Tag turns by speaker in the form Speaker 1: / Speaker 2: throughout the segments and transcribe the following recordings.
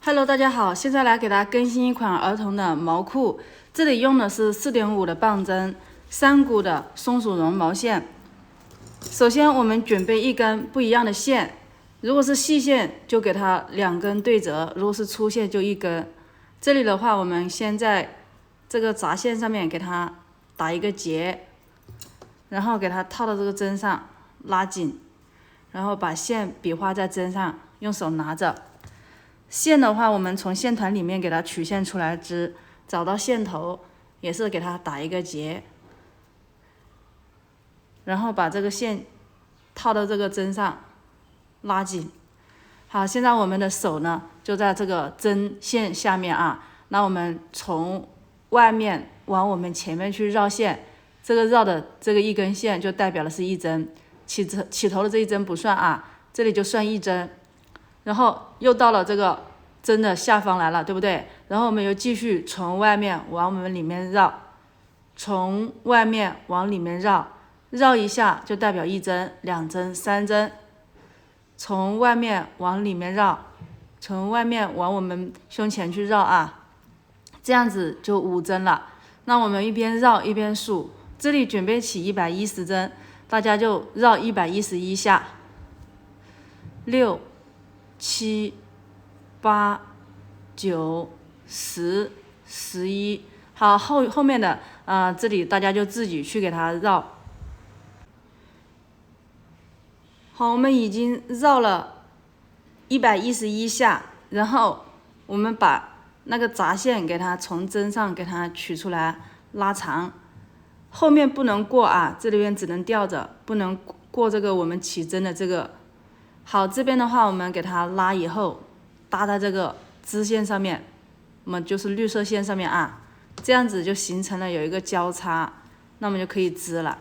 Speaker 1: Hello， 大家好，现在来给大家更新一款儿童的毛裤，这里用的是4.5的棒针，3股的松鼠绒毛线。首先我们准备一根不一样的线，如果是细线就给它2根对折，如果是粗线就1根。这里的话，我们先在这个匝线上面给它打一个结，然后给它套到这个针上，拉紧，然后把线笔画在针上，用手拿着。线的话，我们从线团里面给它取线出来织，找到线头，也是给它打一个结，然后把这个线套到这个针上，拉紧。好，现在我们的手呢就在这个针线下面啊，那我们从外面往我们前面去绕线，这个绕的这个1根线就代表的是1针，起头的这1针不算啊，这里就算1针。然后又到了这个针的下方来了，对不对？然后我们又继续从外面往我们里面绕，从外面往里面绕，绕一下就代表1针、2针、3针。从外面往里面绕，从外面往我们胸前去绕啊，这样子就5针了。那我们一边绕一边数，这里准备起110针，大家就绕111下，6、7、8、9、10、11，好，后面的这里大家就自己去给它绕。好，我们已经绕了111下，然后我们把那个匝线给它从针上给它取出来，拉长，后面不能过啊，这里边只能吊着，不能过这个我们起针的这个。好，这边的话我们给它拉以后，搭在这个织线上面，我们就是绿色线上面啊，这样子就形成了有一个交叉，那我们就可以织了。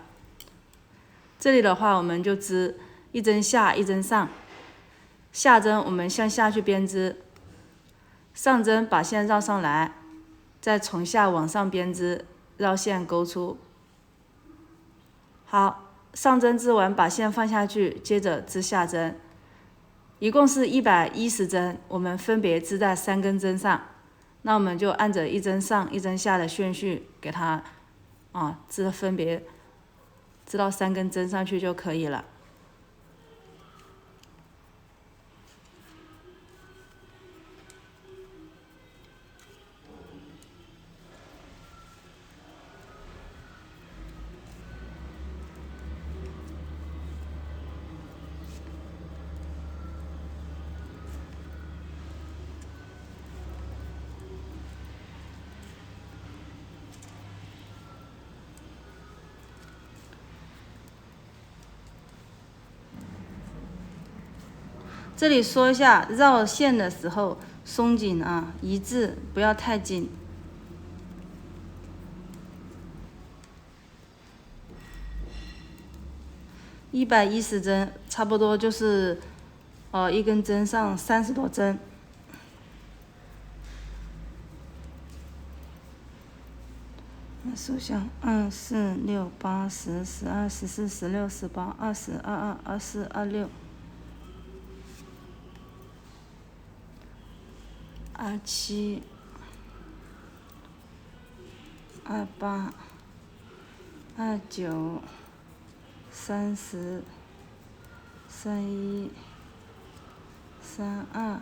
Speaker 1: 这里的话我们就织1针下1针上，下针我们向下去编织，上针把线绕上来，再从下往上编织，绕线勾出。好，上针织完把线放下去，接着织下针，一共是110针，我们分别织在3根针上。那我们就按着1针上1针下的顺序给它分别织到3根针上去就可以了。这里说一下，绕线的时候松紧啊，一致，不要太紧。110针，差不多就是1根针上30多针。数下，2、4、6、8、10、12、14、16、18、20、22、24、26。27、28、29、30、31、32、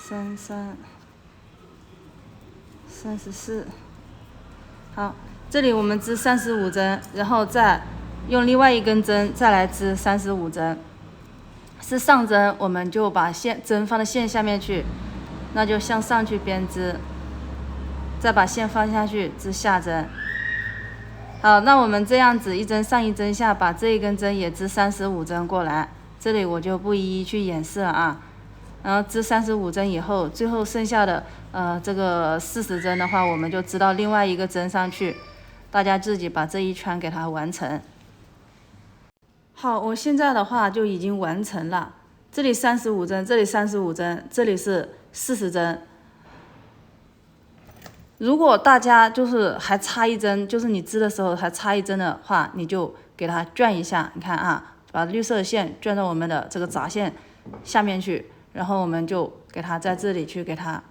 Speaker 1: 33、34。好，这里我们织35针，然后再用另外1根针再来织35针。是上针，我们就把针放到线下面去，那就向上去编织，再把线放下去织下针。好，那我们这样子1针上1针下，把这1根针也织35针过来。这里我就不一一去演示了啊。然后织35针以后，最后剩下的这个40针的话，我们就织到另外1个针上去。大家自己把这一圈给它完成。好，我现在的话就已经完成了。这里35针，这里35针，这里是40针。如果大家就是还差1针，就是你织的时候还差1针的话，你就给它转一下。你看啊，把绿色线转到我们的这个匝线下面去，然后我们就给它在这里去给它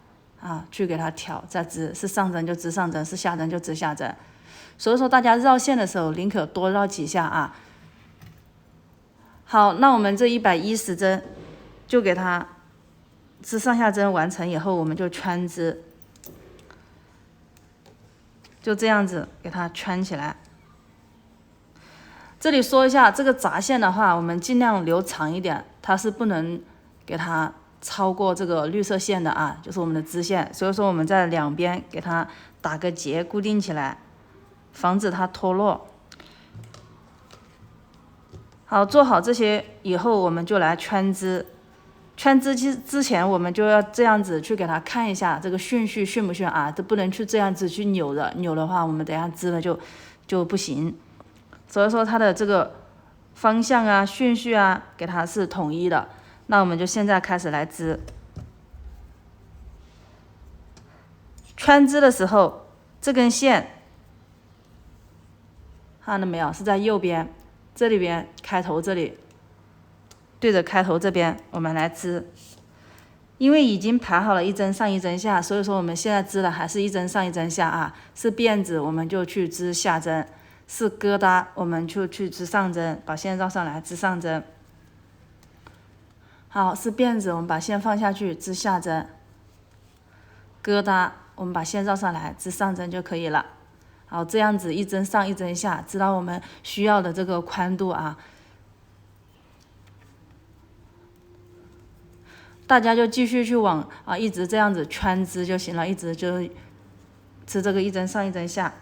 Speaker 1: 去给它调，再织，是上针就织上针，是下针就织下针。所以说大家绕线的时候宁可多绕几下啊。好，那我们这110针就给它织上下针完成以后，我们就圈织，就这样子给它圈起来。这里说一下，这个匝线的话，我们尽量留长一点，它是不能给它超过这个绿色线的啊，就是我们的织线。所以说我们在两边给它打个结，固定起来，防止它脱落。好，做好这些以后，我们就来圈织。圈织之前，我们就要这样子去给它看一下这个顺序顺不顺啊，这不能去这样子去扭的，扭的话我们等下织了就不行。所以说它的这个方向啊、顺序啊，给它是统一的。那我们就现在开始来织。圈织的时候，这根线看到没有？是在右边，这里边开头这里。对着开头这边我们来织，因为已经排好了一针上一针下，所以说我们现在织的还是一针上一针下啊。是辫子我们就去织下针，是疙瘩我们就去织上针，把线绕上来织上针。好，是辫子我们把线放下去织下针，疙瘩我们把线绕上来织上针就可以了。好，这样子一针上一针下，织到我们需要的这个宽度啊。大家就继续去往一直这样子圈织就行了，一直就织这个一针上一针下。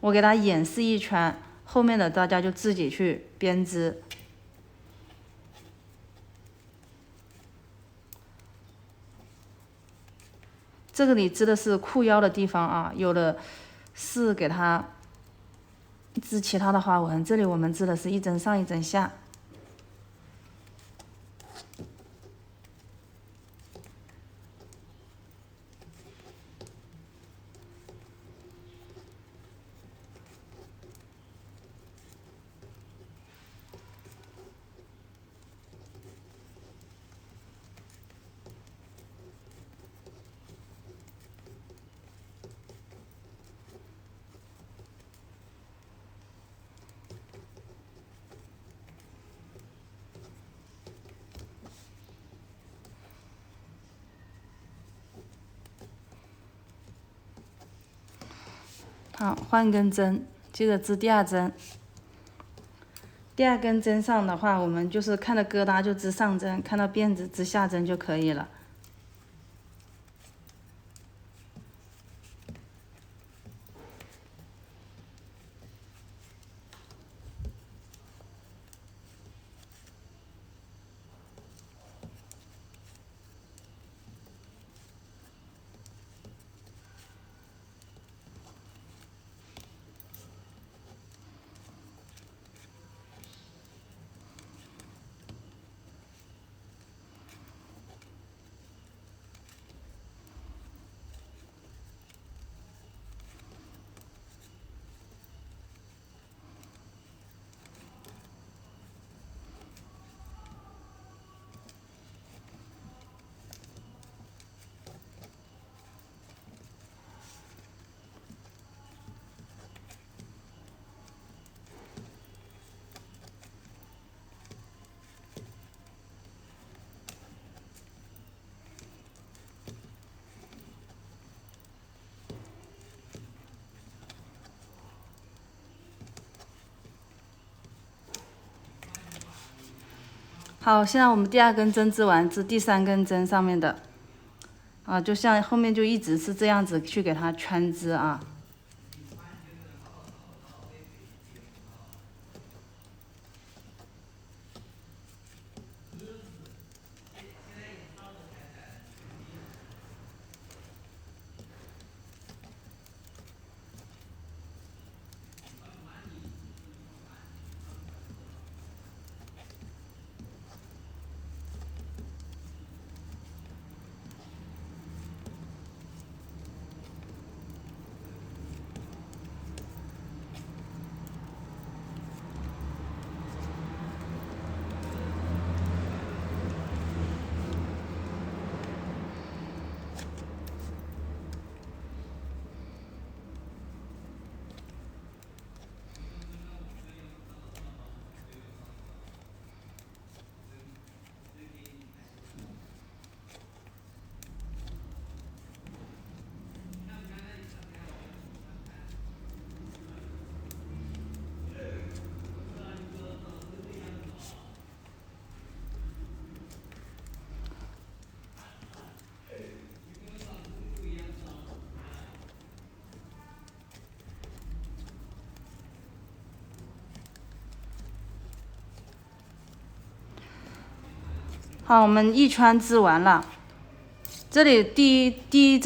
Speaker 1: 我给它演示一圈，后面的大家就自己去编织。这个里织的是裤腰的地方啊，有的是给它织其他的花纹，这里我们织的是一针上一针下。好，换根针，接着织第二针。第二根针上的话，我们就是看到疙瘩就织上针，看到辫子织下针就可以了。好，现在我们第二根针织完，织第三根针上面的，就像后面就一直是这样子去给它圈织啊。好，我们一圈织完了。这里第一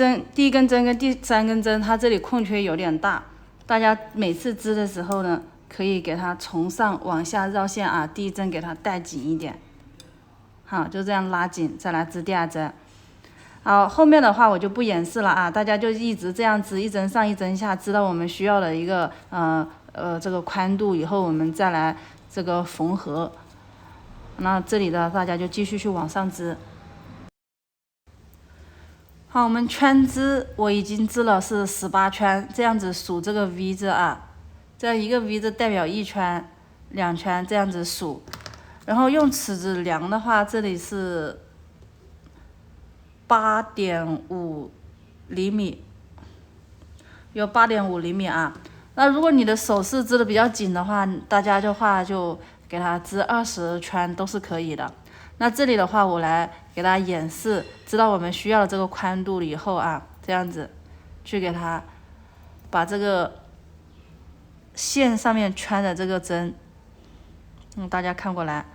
Speaker 1: 根针跟第3根针，它这里空缺有点大，大家每次织的时候呢，可以给它从上往下绕线啊，第一针给它带紧一点，好，就这样拉紧，再来织第2针。好，后面的话我就不演示了啊，大家就一直这样织，一针上一针下，织到我们需要的一个这个宽度以后，我们再来这个缝合。那这里的大家就继续去往上织。好，我们圈织我已经织了是18圈，这样子数这个 V 字啊，这样一个 V 字代表1圈、2圈，这样子数。然后用尺子量的话，这里是8.5厘米，有8.5厘米啊。那如果你的手势织的比较紧的话，大家的话就给它织20圈都是可以的。那这里的话，我来给大家演示，知道我们需要的这个宽度以后啊，这样子去给它把这个线上面圈的这个针，大家看过来，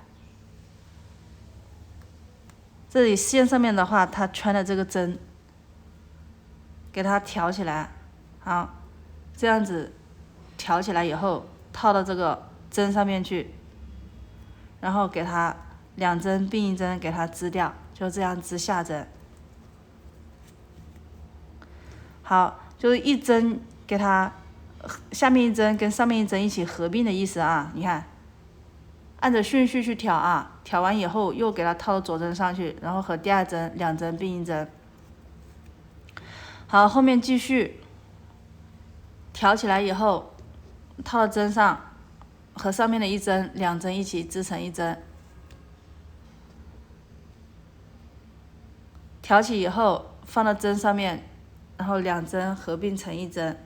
Speaker 1: 这里线上面的话，它圈的这个针，给它挑起来，好，这样子挑起来以后，套到这个针上面去，然后给它2针并1针给它织掉，就这样织下针。好，就是1针给它下面1针跟上面1针一起合并的意思啊，你看，按着顺序去挑啊，挑完以后又给它套到左针上去，然后和第2针2针并1针。好，后面继续挑起来以后，套到针上，和上面的1针2针一起织成1针。挑起以后放到针上面，然后2针合并成1针。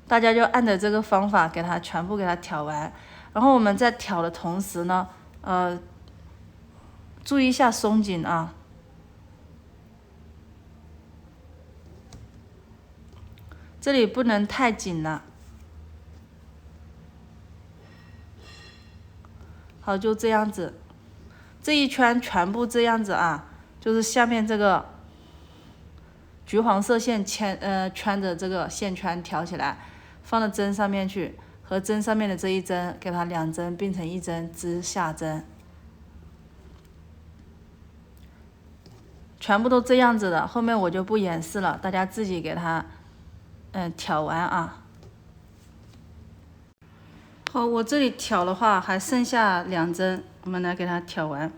Speaker 1: 大家就按照这个方法给它全部给它挑完。然后我们在挑的同时呢，注意一下松紧啊。这里不能太紧了。好，就这样子，这一圈全部这样子啊。就是下面这个橘黄色线圈着这个线圈挑起来，放到针上面去，和针上面的这1针给它2针并成1针织下针，全部都这样子的。后面我就不演示了，大家自己给它挑完啊。好，我这里挑的话还剩下2针，我们来给它挑完。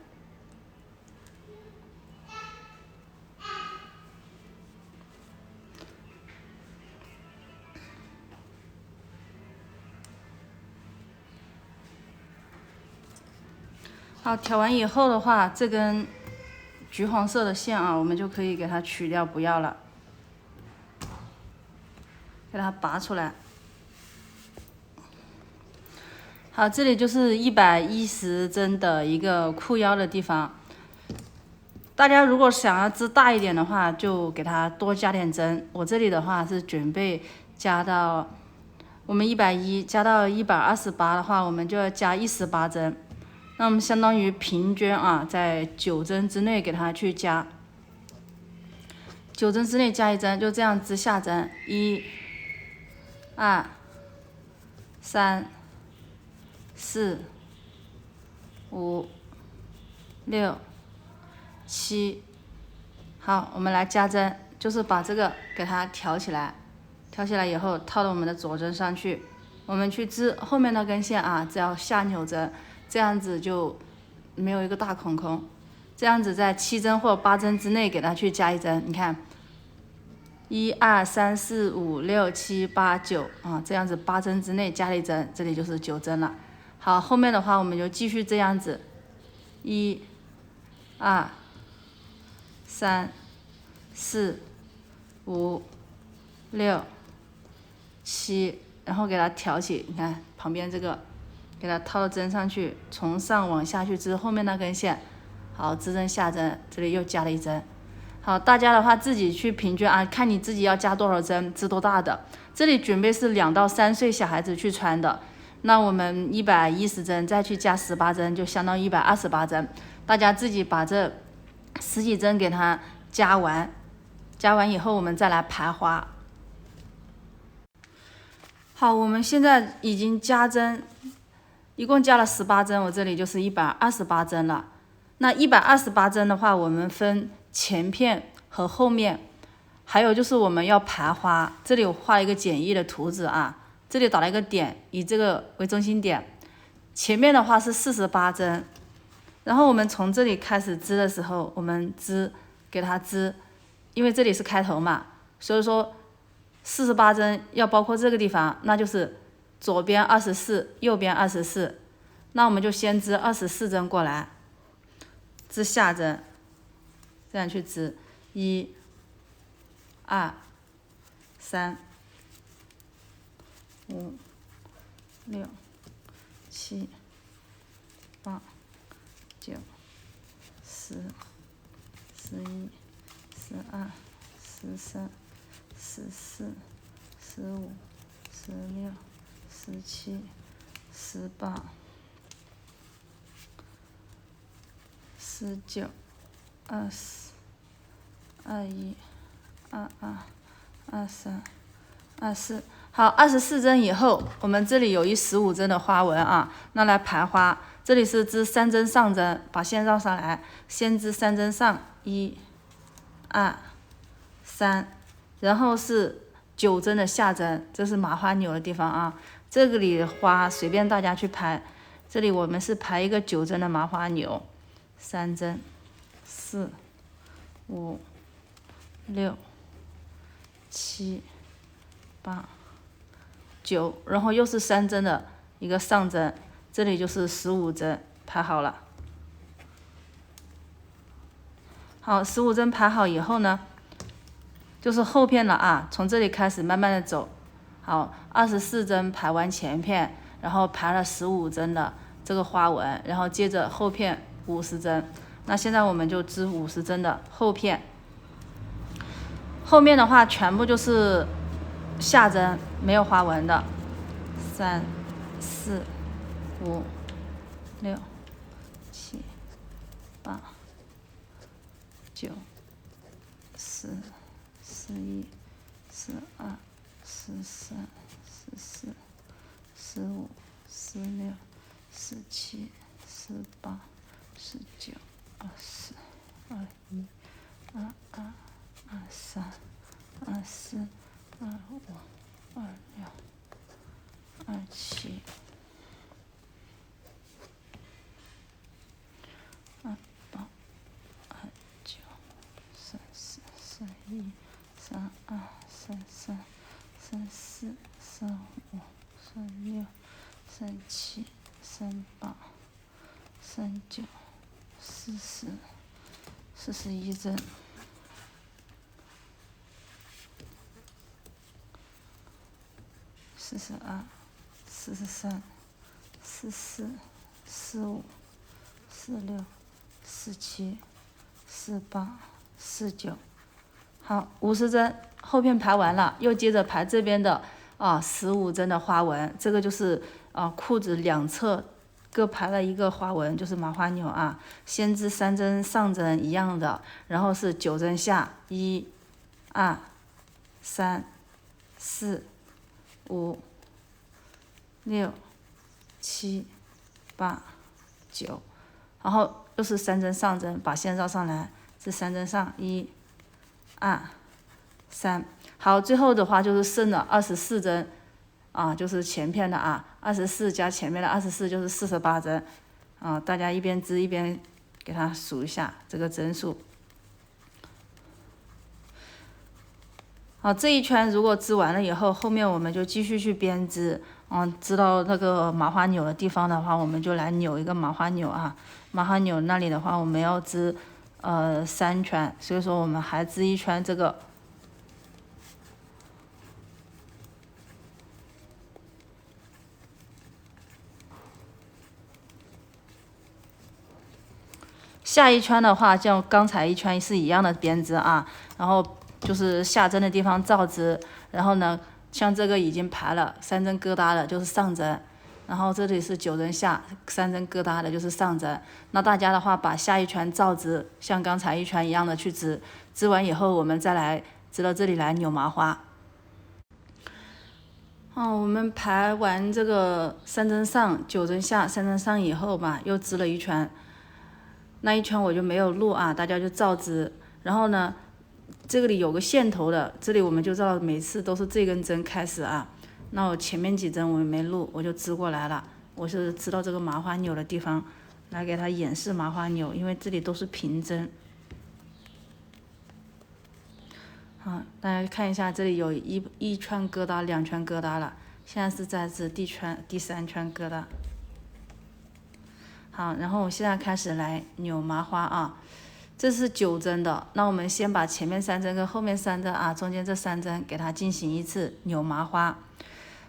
Speaker 1: 好，挑完以后的话，这根橘黄色的线啊，我们就可以给它取掉，不要了，给它拔出来。好，这里就是110针的一个裤腰的地方。大家如果想要织大一点的话，就给它多加点针。我这里的话是准备加到我们110加到128的话，我们就要加18针。那我们相当于平均啊，在9针之内给它去加，9针之内加1针，就这样织下针。1、2、3、4、5、6、7。好，我们来加针，就是把这个给它挑起来，挑起来以后套到我们的左针上去，我们去织后面那根线啊，只要下扭针。这样子就没有一个大孔孔，这样子在7针或者8针之内给它去加1针。你看，1、2、3、4、5、6、7、8、9啊，这样子8针之内加了1针，这里就是9针了。好，后面的话我们就继续这样子，1、2、3、4、5、6、7，然后给它挑起，你看旁边这个。给它套到针上去，从上往下去织后面那根线。好，织针下针，这里又加了1针。好，大家的话自己去平均啊，看你自己要加多少针，织多大的。这里准备是2到3岁小孩子去穿的，那我们110针再去加18针，就相当于128针。大家自己把这10几针给它加完，加完以后我们再来排花。好，我们现在已经加针，一共加了18针，我这里就是128针了。那128针的话，我们分前片和后面，还有就是我们要排花，这里我画了一个简易的图纸啊，这里打了一个点，以这个为中心点。前面的话是48针，然后我们从这里开始织的时候，我们给它织，因为这里是开头嘛，所以说48针要包括这个地方，那就是左边24，右边24，那我们就先织24针过来，织下针，这样去织，1、2、3、5、6、7、8、9、10、11、12、13、14、15、16、17、18、19、20、21、22、23、24。好，24针以后，我们这里有一15针的花纹啊，那来排花。这里是织3针上针，把线绕上来，先织3针上，1、2、3，然后是9针的下针，这是麻花纽的地方啊。这个里花随便大家去排，这里我们是排一个9针的麻花纽，3针、4、5、6、7、8、9，然后又是3针的一个上针，这里就是15针，排好了。好，15针排好以后呢，就是后片了啊，从这里开始慢慢的走。好，24针排完前片，然后排了15针的这个花纹，然后接着后片50针。那现在我们就织50针的后片。后面的话全部就是下针，没有花纹的。3、4、5、6、7、8、9、10、11、12、13、14、15、16、17、18、19、20、21、22、23、24、25、26、27、28、29、30、31、32、33、34、35、36、37、38、39、40、41针。42、43、44、45、46、47、48、49。好，50针后片排完了，又接着排这边的15针的花纹，这个就是裤子两侧各排了一个花纹，就是麻花纽啊。先织3针上针一样的，然后是9针下，1、2、3、4、5、6、7、8、9，然后又是3针上针，把线绕上来，这3针上，1、2、3。好，最后的话就是剩了24针啊，就是前片的啊，24加前面的24就是48针啊，大家一边织一边给它数一下这个针数。好，这一圈如果织完了以后，后面我们就继续去编织。织到那个麻花纽的地方的话，我们就来扭一个麻花纽啊。麻花纽那里的话，我们要织3圈，所以说我们还织一圈这个。下一圈的话，像刚才一圈是一样的编织啊，然后就是下针的地方照织，然后呢，像这个已经排了3针疙瘩的，就是上针，然后这里是9针下，3针疙瘩的就是上针。那大家的话，把下一圈照织，像刚才一圈一样的去织，织完以后我们再来织到这里来扭麻花。我们排完这个3针上9针下3针上以后嘛，又织了一圈，那一圈我就没有录啊，大家就照织。然后呢，这里有个线头的，这里我们就照每次都是这根针开始啊。那我前面几针我没录，我就织过来了。我是织到这个麻花纽的地方来给它演示麻花纽，因为这里都是平针。大家看一下，这里有一圈疙瘩，2圈疙瘩了。现在是在织第3圈疙瘩。好，然后我现在开始来扭麻花啊。这是9针的，那我们先把前面3针跟后面3针啊，中间这3针给它进行一次扭麻花，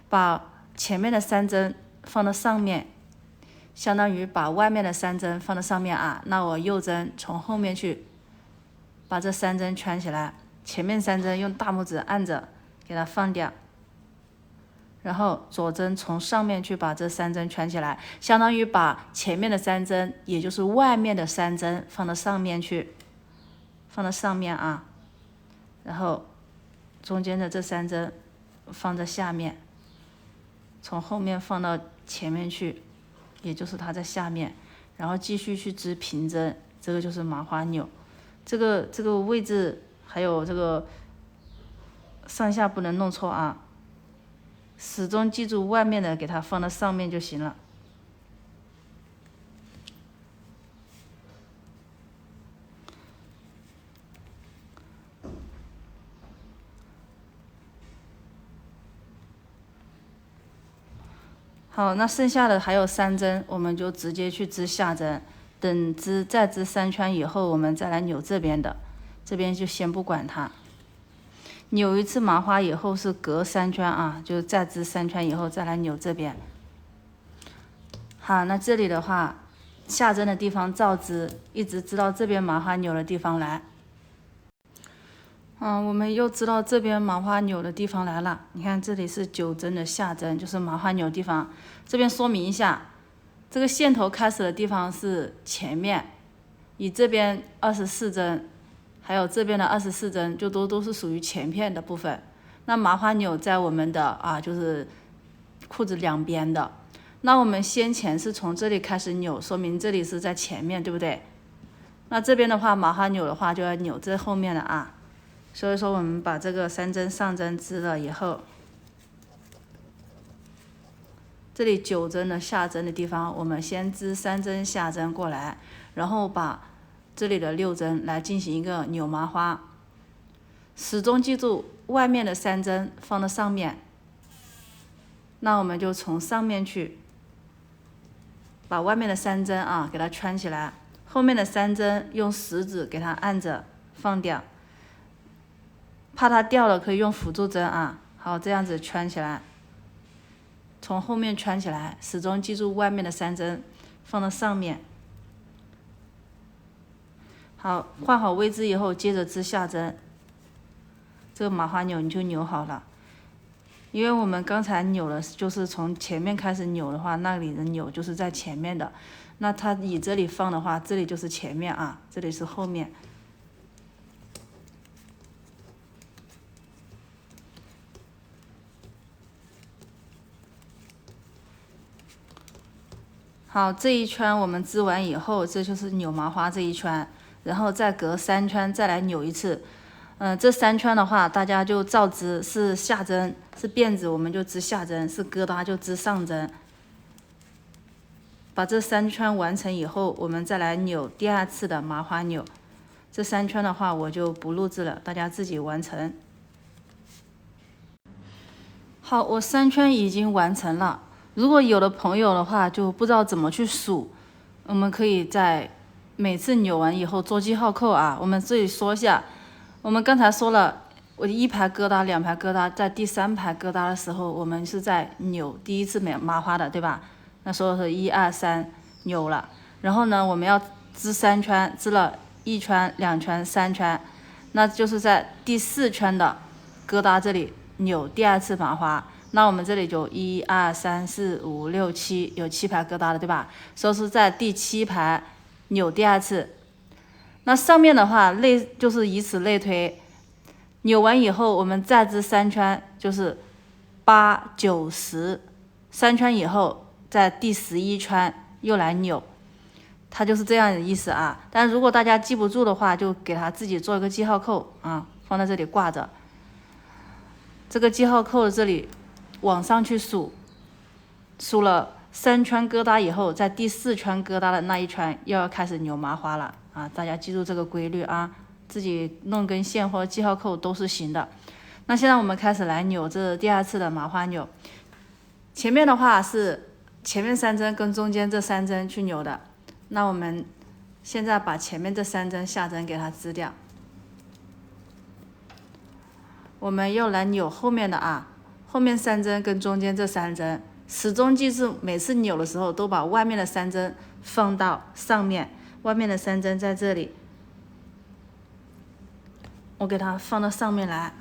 Speaker 1: 把前面的3针放到上面，相当于把外面的3针放到上面啊。那我右针从后面去把这3针圈起来。前面3针用大拇指按着给它放掉，然后左针从上面去把这3针圈起来，相当于把前面的3针，也就是外面的3针放到上面去，放到上面啊，然后中间的这3针放在下面，从后面放到前面去，也就是它在下面，然后继续去织平针，这个就是麻花纽。这个位置还有这个上下不能弄错啊，始终记住外面的给它放到上面就行了。好，那剩下的还有3针，我们就直接去织下针，等再织3圈以后，我们再来扭这边的，这边就先不管它。扭一次麻花以后是隔3圈啊，就再织3圈以后再来扭这边。好，那这里的话，下针的地方照织，一直织到这边麻花纽的地方来。我们又织到这边麻花纽的地方来了。你看这里是9针的下针，就是麻花纽地方。这边说明一下，这个线头开始的地方是前面，以这边24针，还有这边的24针，就都是属于前片的部分。那麻花纽在我们的就是裤子两边的。那我们先前是从这里开始扭，说明这里是在前面，对不对？那这边的话，麻花纽的话就要扭这后面了啊。所以说我们把这个3针上针织了以后，这里9针的下针的地方，我们先织3针下针过来，然后把这里的6针来进行一个扭麻花，始终记住外面的3针放到上面，那我们就从上面去把外面的3针啊给它圈起来，后面的3针用食指给它按着放掉。怕它掉了，可以用辅助针啊。好，这样子圈起来，从后面圈起来，始终记住外面的3针放到上面。好，换好位置以后，接着织下针。这个麻花纽你就扭好了，因为我们刚才扭了，就是从前面开始扭的话，那里的扭就是在前面的。那它以这里放的话，这里就是前面啊，这里是后面。好，这一圈我们织完以后，这就是扭麻花这一圈，然后再隔3圈再来扭一次。这3圈的话，大家就照织，是下针是辫子，我们就织下针；是疙瘩就织上针。把这3圈完成以后，我们再来扭第2次的麻花纽。这3圈的话，我就不录制了，大家自己完成。好，我3圈已经完成了。如果有的朋友的话就不知道怎么去数，我们可以在每次扭完以后做记号扣啊。我们这里说一下，我们刚才说了，我1排疙瘩2排疙瘩，在第3排疙瘩的时候，我们是在扭第1次麻花的，对吧？那时候是1、2、3扭了，然后呢，我们要织3圈，织了1圈、2圈、3圈，那就是在第4圈的疙瘩这里扭第2次麻花。那我们这里就1、2、3、4、5、6、7，有7排疙瘩了，对吧？收拾在第7排，扭第2次。那上面的话就是以此类推，扭完以后我们再织3圈，就是8、9、10，3圈以后在第11圈又来扭，它就是这样的意思啊。但如果大家记不住的话，就给它自己做一个记号扣啊，放在这里挂着。这个记号扣这里往上去数了3圈疙瘩以后，在第4圈疙瘩的那一圈又要开始扭麻花了啊！大家记住这个规律啊，自己弄根线或者记号扣都是行的。那现在我们开始来扭这第2次的麻花扭。前面的话是前面3针跟中间这3针去扭的，那我们现在把前面这3针下针给它织掉。我们又来扭后面的啊，后面3针跟中间这3针，始终记住每次扭的时候都把外面的3针放到上面，外面的3针在这里，我给它放到上面来。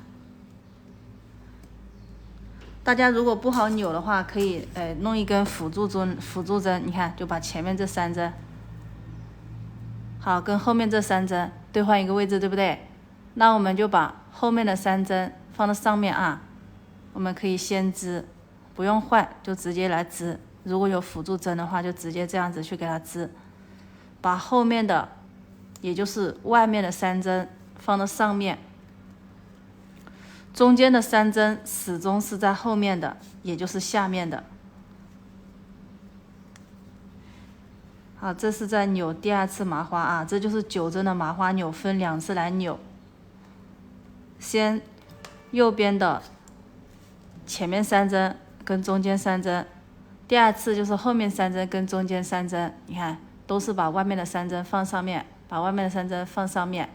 Speaker 1: 大家如果不好扭的话，可以弄一根辅助针，你看就把前面这3针，好跟后面这3针兑换一个位置，对不对？那我们就把后面的3针放到上面啊，我们可以先织，不用换就直接来织。如果有辅助针的话，就直接这样子去给它织，把后面的，也就是外面的3针放到上面，中间的3针始终是在后面的，也就是下面的。好，这是在扭第2次麻花啊，这就是9针的麻花扭，分2次来扭。先右边的前面3针跟中间3针，第2次就是后面3针跟中间3针，你看都是把外面的3针放上面，把外面的3针放上面。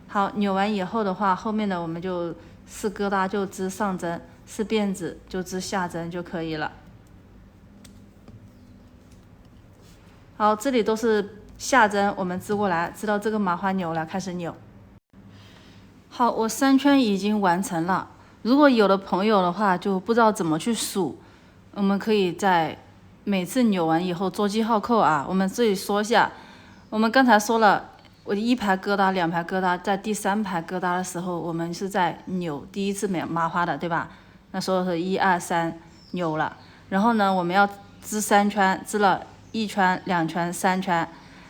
Speaker 1: 好，扭完以后的话，后面的我们就是疙瘩就织上针，是辫子就织下针就可以了。好，这里都是下针，我们织过来，织到这个麻花扭了，开始扭。好，我3圈已经完成了。如果有的朋友的话就不知道怎么去数，我们可以在每次扭完以后做记号扣啊。我们这里说一下，我们刚才说了，我1排疙瘩、2排疙瘩，在第3排疙瘩的时候，我们是在扭第1次麻花的，对吧？那时候是1、2、3扭了，然后呢，我们要织3圈，织了1圈、2圈、3圈，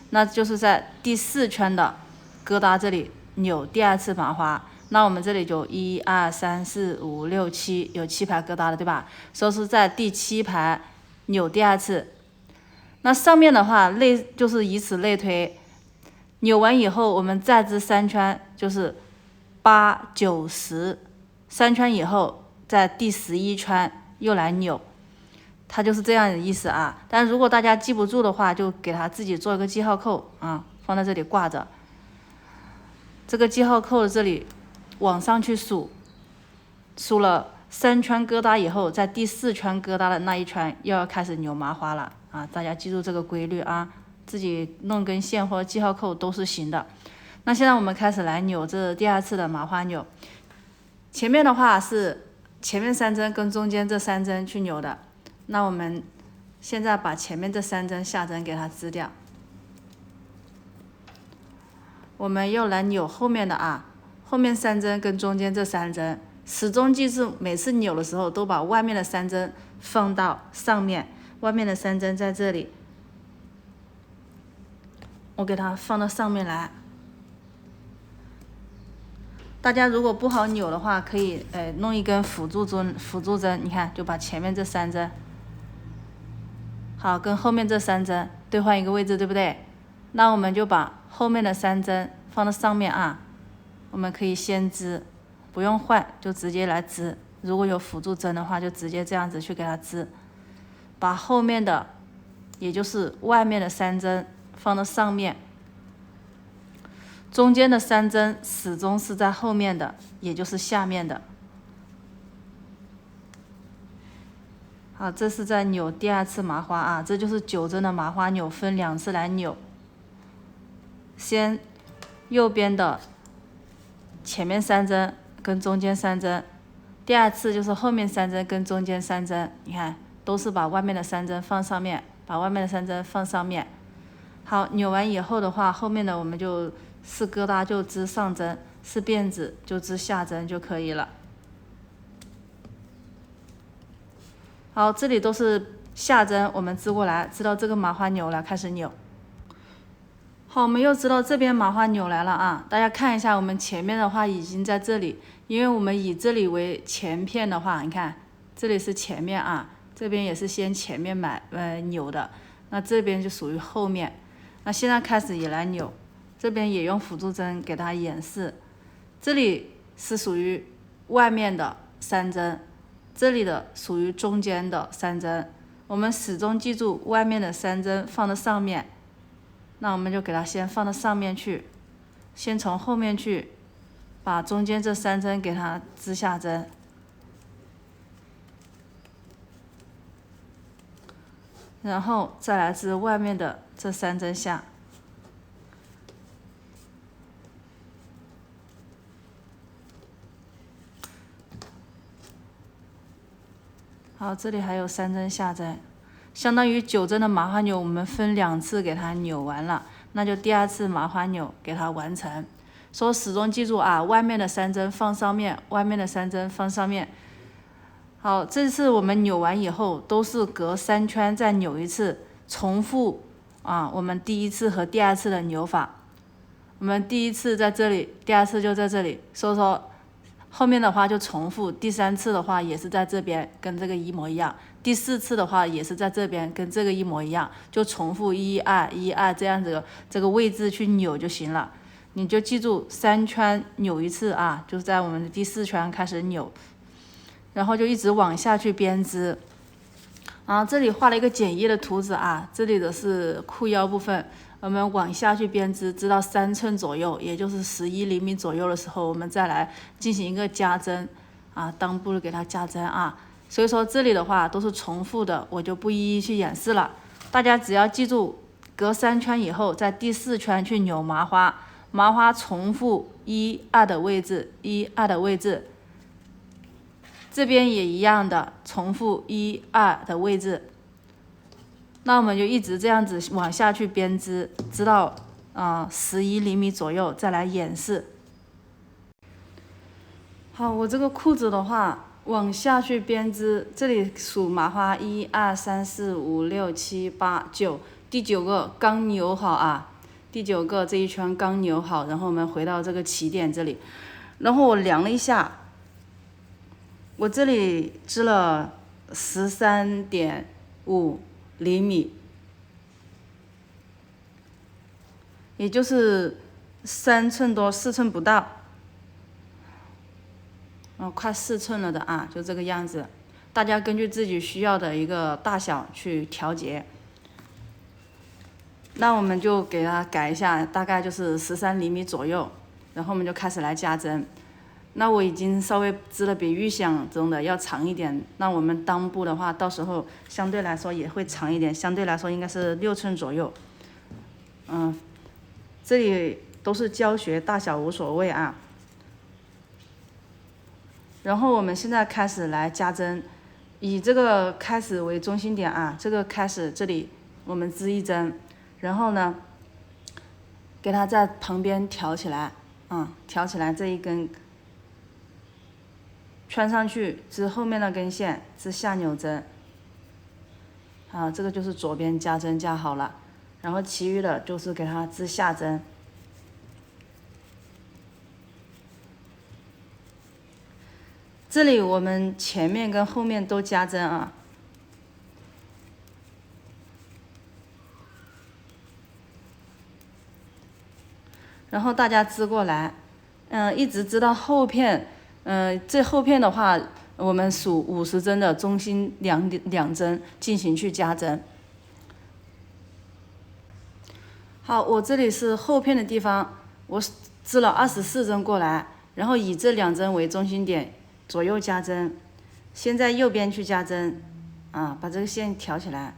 Speaker 1: 那就是在第4圈的疙瘩这里扭第2次麻花。那我们这里就1、2、3、4、5、6、7，有7排疙瘩了，对吧？收拾在第7排扭第2次。那上面的话就是以此类推，扭完以后我们再织3圈，就是8、9、10，3圈以后在第11圈又来扭，它就是这样的意思啊。但如果大家记不住的话，就给它自己做一个记号扣啊，放在这里挂着。这个记号扣这里往上去数了3圈疙瘩以后，在第4圈疙瘩的那一圈又要开始扭麻花了啊！大家记住这个规律啊，自己弄根线或者记号扣都是行的。那现在我们开始来扭这第2次的麻花扭。前面的话是前面3针跟中间这3针去扭的，那我们现在把前面这3针下针给它织掉。我们又来扭后面的啊，后面3针跟中间这3针，始终记住每次扭的时候都把外面的3针放到上面，外面的3针在这里，我给它放到上面来。大家如果不好扭的话，可以弄一根辅助针，你看就把前面这3针，好跟后面这3针兑换一个位置，对不对？那我们就把后面的3针放到上面啊，我们可以先织，不用换就直接来织。如果有辅助针的话，就直接这样子去给它织，把后面的，也就是外面的3针放到上面，中间的3针始终是在后面的，也就是下面的。好，这是在扭第2次麻花啊，这就是9针的麻花扭，分2次来扭。先右边的前面3针跟中间3针，第二次就是后面3针跟中间3针，你看都是把外面的3针放上面，把外面的3针放上面。好，扭完以后的话，后面的我们就4疙瘩就织上针，4辫子就织下针就可以了。好，这里都是下针，我们织过来，织到这个麻花纽了，开始扭。好，我们又织到这边麻花纽来了啊！大家看一下，我们前面的话已经在这里，因为我们以这里为前片的话，你看这里是前面啊，这边也是先前面扭的，那这边就属于后面。那现在开始也来扭，这边也用辅助针给它演示。这里是属于外面的3针，这里的属于中间的3针。我们始终记住外面的3针放到上面。那我们就给它先放到上面去，先从后面去把中间这3针给它织下针，然后再来织外面的这3针下。好，这里还有3针下针。相当于9针的麻花纽，我们分2次给它扭完了，那就第2次麻花纽给它完成。所以始终记住啊，外面的3针放上面，外面的3针放上面。好，这次我们扭完以后，都是隔3圈再扭一次，重复啊，我们第1次和第2次的扭法。我们第1次在这里，第2次就在这里，所以说后面的话就重复，第3次的话也是在这边，跟这个一模一样。第4次的话也是在这边，跟这个一模一样，就重复1、2、1、2这样子这个位置去扭就行了。你就记住3圈扭一次啊，就是在我们的第4圈开始扭，然后就一直往下去编织。然后这里画了一个简易的图纸啊，这里的是裤腰部分，我们往下去编织，织到3寸左右，也就是11厘米左右的时候，我们再来进行一个加针啊，裆部给它加针啊。所以说这里的话都是重复的，我就不一一去演示了。大家只要记住，隔3圈以后，在第4圈去扭麻花，麻花重复1、2的位置，1、2的位置。这边也一样的，重复1、2的位置。那我们就一直这样子往下去编织，织到11厘米左右，再来演示。好，我这个裤子的话，往下去编织，这里数麻花1、2、3、4、5、6、7、8、9，第9个刚扭好啊，第9个这一圈刚扭好，然后我们回到这个起点这里，然后我量了一下，我这里织了13.5厘米，也就是3寸多，4寸不到。快4寸了的啊，就这个样子。大家根据自己需要的一个大小去调节。那我们就给它改一下，大概就是13厘米左右，然后我们就开始来加针。那我已经稍微织的比预想中的要长一点，那我们裆部的话，到时候相对来说也会长一点，相对来说应该是6寸左右。这里都是教学，大小无所谓啊。然后我们现在开始来加针，以这个开始为中心点啊，这个开始这里我们织1针，然后呢，给它在旁边挑起来，挑起来这一根，穿上去织后面那根线，织下扭针。好，这个就是左边加针加好了，然后其余的就是给它织下针。这里我们前面跟后面都加针啊，然后大家织过来，一直织到后片，这后片的话，我们数50针的中心两针进行去加针。好，我这里是后片的地方，我织了24针过来，然后以这2针为中心点。左右加针，先在右边去加针，把这个线挑起来，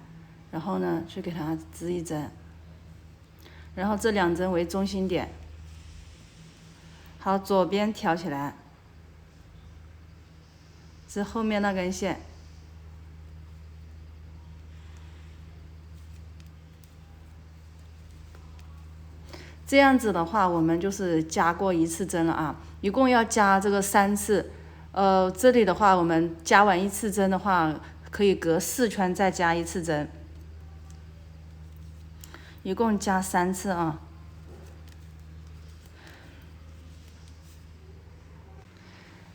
Speaker 1: 然后呢去给它织1针，然后这2针为中心点。好，左边挑起来，是后面那根线。这样子的话，我们就是加过一次针了啊，一共要加这个3次。这里的话，我们加完一次针的话，可以隔4圈再加一次针，一共加3次啊。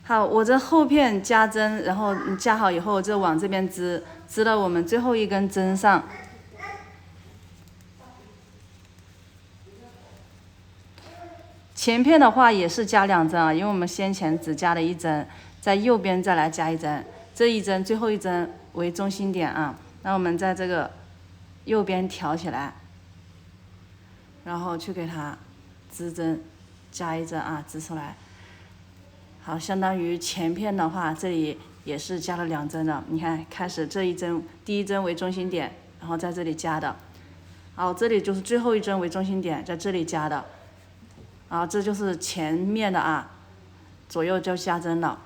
Speaker 1: 好，我这后片加针，然后你加好以后，就往这边织，织到我们最后一根针上。前片的话也是加2针啊，因为我们先前只加了1针，在右边再来加1针，这一针最后一针为中心点啊。那我们在这个右边挑起来，然后去给它织针，加1针啊，织出来。好，相当于前片的话，这里也是加了2针的。你看，开始这一针，第一针为中心点，然后在这里加的。好，这里就是最后一针为中心点，在这里加的。啊，这就是前面的啊，左右就加针了。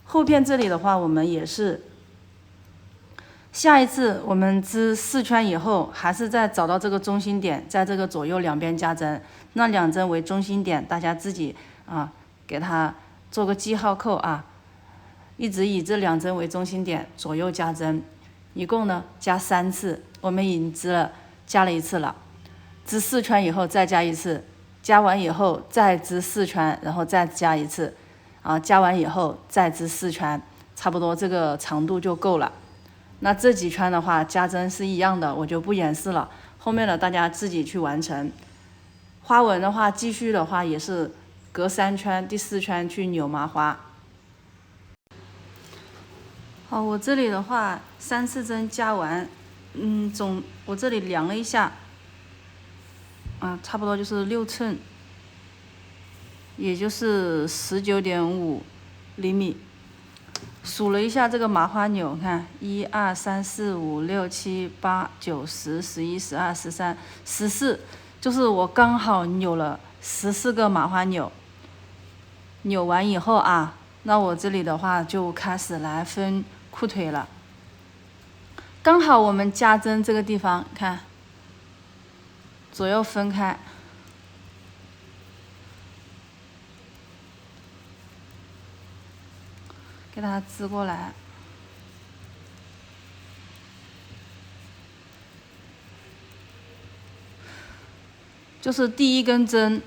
Speaker 1: 后片这里的话，我们也是，下一次我们织4圈以后，还是再找到这个中心点，在这个左右两边加针，那2针为中心点，大家自己啊给它做个记号扣啊，一直以这2针为中心点，左右加针，一共呢加3次，我们已经加了1次了，织4圈以后再加1次。加完以后再织4圈，然后再加1次，啊，加完以后再织4圈，差不多这个长度就够了。那这几圈的话加针是一样的，我就不演示了，后面的大家自己去完成。花纹的话，继续的话也是隔3圈，第4圈去扭麻花。好，我这里的话3次针加完，我这里量了一下。差不多就是6寸，也就是19.5厘米。数了一下这个麻花钮，看1、2、3、4、5、6、7、8、9、10、11、12、13、14，就是我刚好扭了14个麻花钮。扭完以后啊，那我这里的话就开始来分裤腿了。刚好我们加针这个地方，看。左右分开，给它织过来。就是第一根针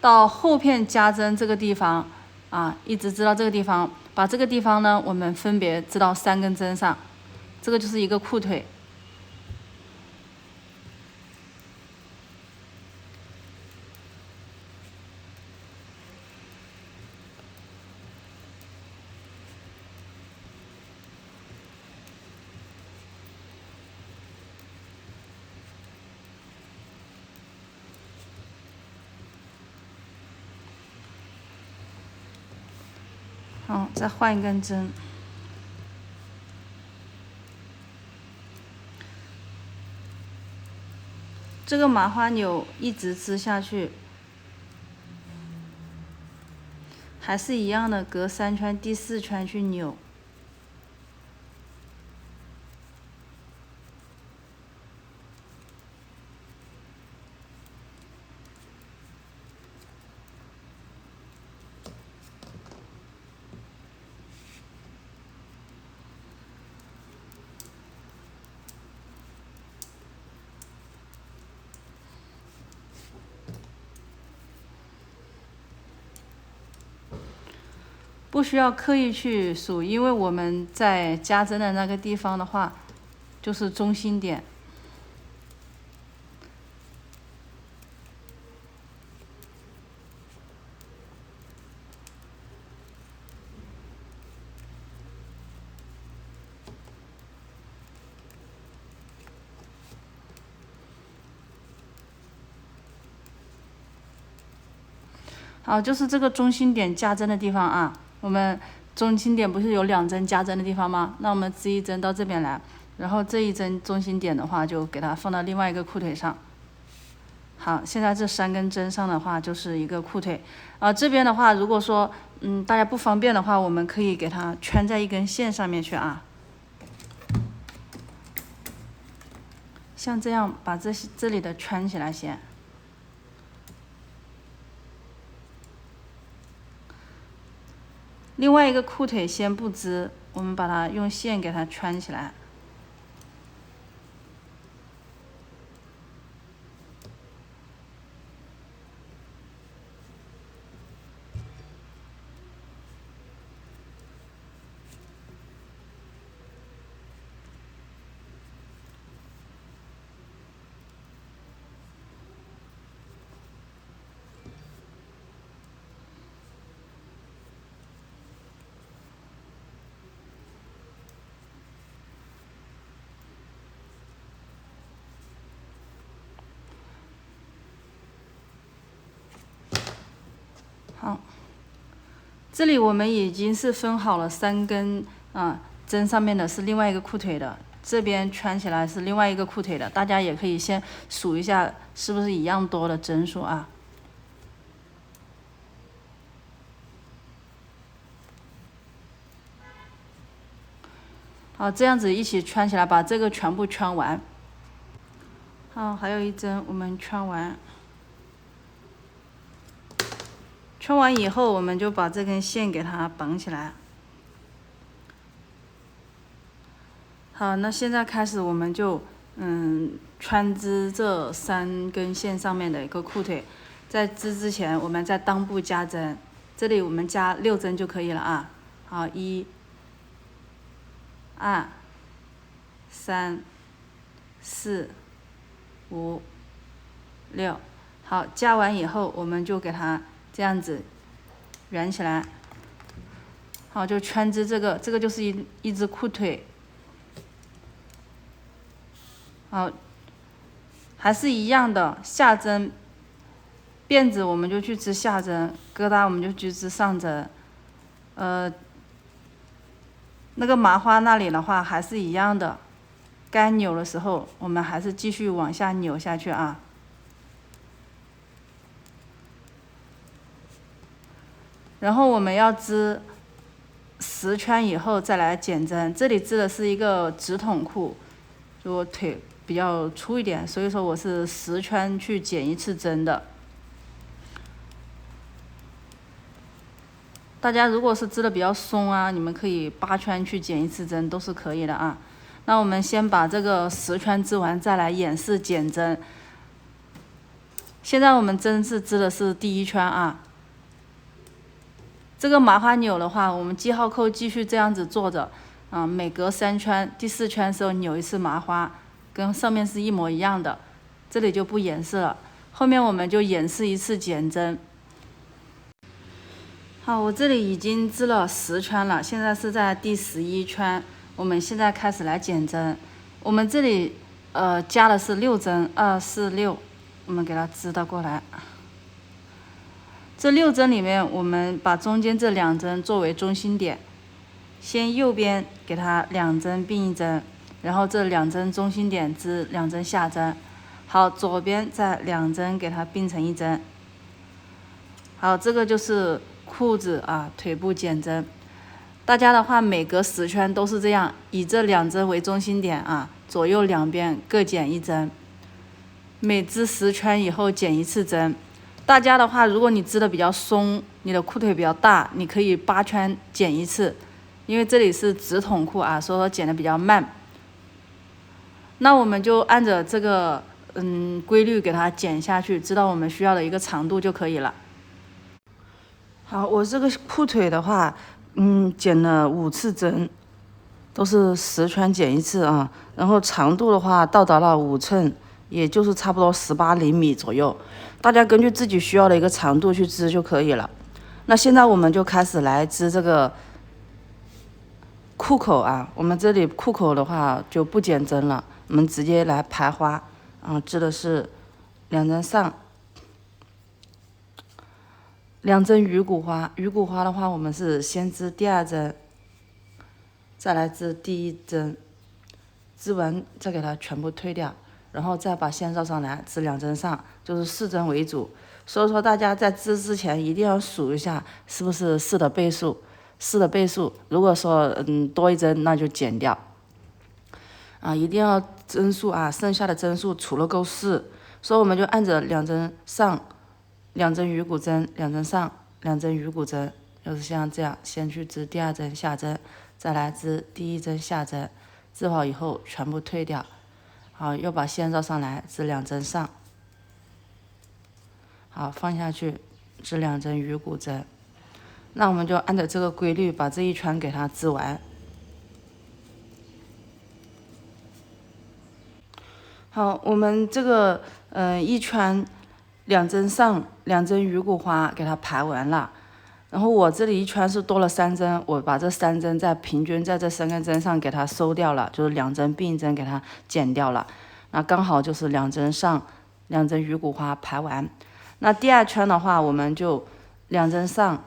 Speaker 1: 到后片加针这个地方啊，一直织到这个地方，把这个地方呢，我们分别织到3根针上，这个就是一个裤腿。再换一根针，这个麻花钮一直织下去，还是一样的，隔3圈，第4圈去扭。不需要刻意去数，因为我们在加针的那个地方的话，就是中心点。好，就是这个中心点加针的地方啊。我们中心点不是有2针加针的地方吗？那我们织1针到这边来，然后这一针中心点的话，就给它放到另外一个裤腿上。好，现在这3根针上的话就是一个裤腿。这边的话，如果说大家不方便的话，我们可以给它圈在一根线上面去啊。像这样把这里的圈起来先。另外一个裤腿先不织，我们把它用线给它圈起来。好，这里我们已经是分好了3根针，上面的是另外一个裤腿的，这边圈起来是另外一个裤腿的，大家也可以先数一下是不是一样多的针数啊。好，这样子一起圈起来，把这个全部圈完。好，还有一针我们圈完。圈完以后，我们就把这根线给它绑起来。好，那现在开始我们就圈织这3根线上面的一个裤腿。在织之前，我们在裆部加针，这里我们加6针就可以了啊。好，1、2、3、4、5、6。好，加完以后，我们就给它这样子圆起来。好，就圈织这个就是一只裤腿。好，还是一样的，下针，辫子我们就去织下针，疙瘩我们就去织上针。那个麻花那里的话还是一样的，该扭的时候我们还是继续往下扭下去啊。然后我们要织10圈以后再来减针，这里织的是一个直筒裤，就我腿比较粗一点，所以说我是10圈去减1次针的。大家如果是织的比较松啊，你们可以8圈去减1次针都是可以的啊。那我们先把这个10圈织完，再来演示减针。现在我们针是织的是第1圈啊。这个麻花纽的话，我们记号扣继续这样子做着，每隔3圈，第4圈的时候扭1次麻花，跟上面是一模一样的。这里就不演示了，后面我们就演示1次减针。好，我这里已经织了10圈了，现在是在第11圈，我们现在开始来减针。我们这里加的是6针，2、4、6，我们给它织到过来。这6针里面，我们把中间这2针作为中心点，先右边给它2针并1针，然后这2针中心点织2针下针。好，左边再2针给它并成1针。好，这个就是裤子啊，腿部减针。大家的话，每隔10圈都是这样，以这2针为中心点啊，左右两边各减1针。每织10圈以后减1次针。大家的话，如果你织的比较松，你的裤腿比较大，你可以8圈减1次，因为这里是直筒裤啊，所以说减的比较慢。那我们就按着这个规律给它减下去，知道我们需要的一个长度就可以了。好，我这个裤腿的话，减了5次针，都是10圈减1次啊，然后长度的话到达了5寸。也就是差不多18厘米左右，大家根据自己需要的一个长度去织就可以了。那现在我们就开始来织这个裤口啊，我们这里裤口的话就不减针了，我们直接来排花，织的是2针上，2针鱼骨花。鱼骨花的话，我们是先织第2针，再来织第1针，织完再给它全部推掉。然后再把线绕上来，织2针上，就是4针为主。所以说大家在织之前一定要数一下是不是4的倍数，4的倍数，如果说多一针那就减掉。一定要针数剩下的针数除了够4，所以我们就按着2针上，2针鱼骨针，2针上，2针鱼骨针，就是像这样，先去织第2针下针，再来织第1针下针，织好以后全部退掉，好，又把线绕上来，织2针上，好，放下去，织2针鱼骨针。那我们就按照这个规律把这一圈给它织完。好，我们这个一圈2针上，2针鱼骨花给它排完了，然后我这里一圈是多了3针，我把这3针再平均在这3根针上给它收掉了，就是2针并针给它减掉了，那刚好就是2针上，2针鱼骨花排完。那第2圈的话，我们就2针上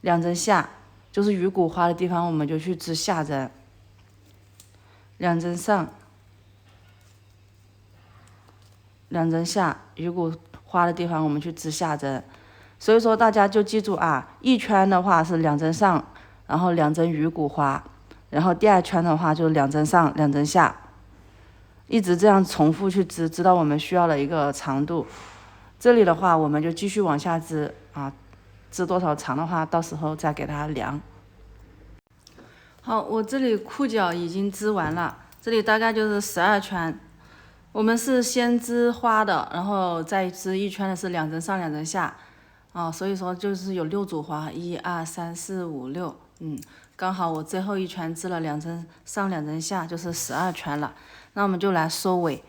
Speaker 1: ，2针下，就是鱼骨花的地方，我们就去织下针。2针上，2针下，鱼骨花的地方我们去织下针。所以说大家就记住一圈的话是2针上，然后2针鱼骨花，然后第2圈的话就是2针上，2针下，一直这样重复去织，直到我们需要的一个长度。这里的话我们就继续往下织织多少长的话，到时候再给它量。好，我这里裤脚已经织完了，这里大概就是12圈。我们是先织花的，然后再织一圈的是2针上2针下，所以说就是有6组花，1、2、3、4、5、6，刚好我最后一圈织了2针上2针下，就是12圈了。那我们就来收尾，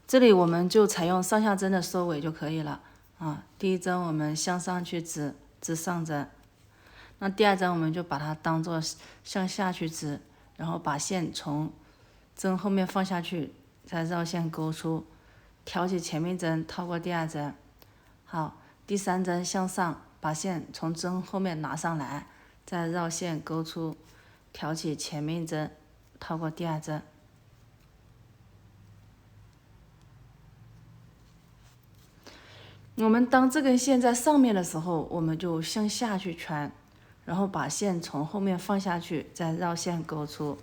Speaker 1: 这里我们就采用上下针的收尾就可以了第1针我们向上去织上针。那第2针我们就把它当做向下去织，然后把线从针后面放下去，再绕线勾出，挑起前面针套过第2针。好，第3针向上，把线从针后面拿上来，再绕线勾出，挑起前面针套过第2针。我们当这根线在上面的时候，我们就向下去穿，然后把线从后面放下去，再绕线勾出，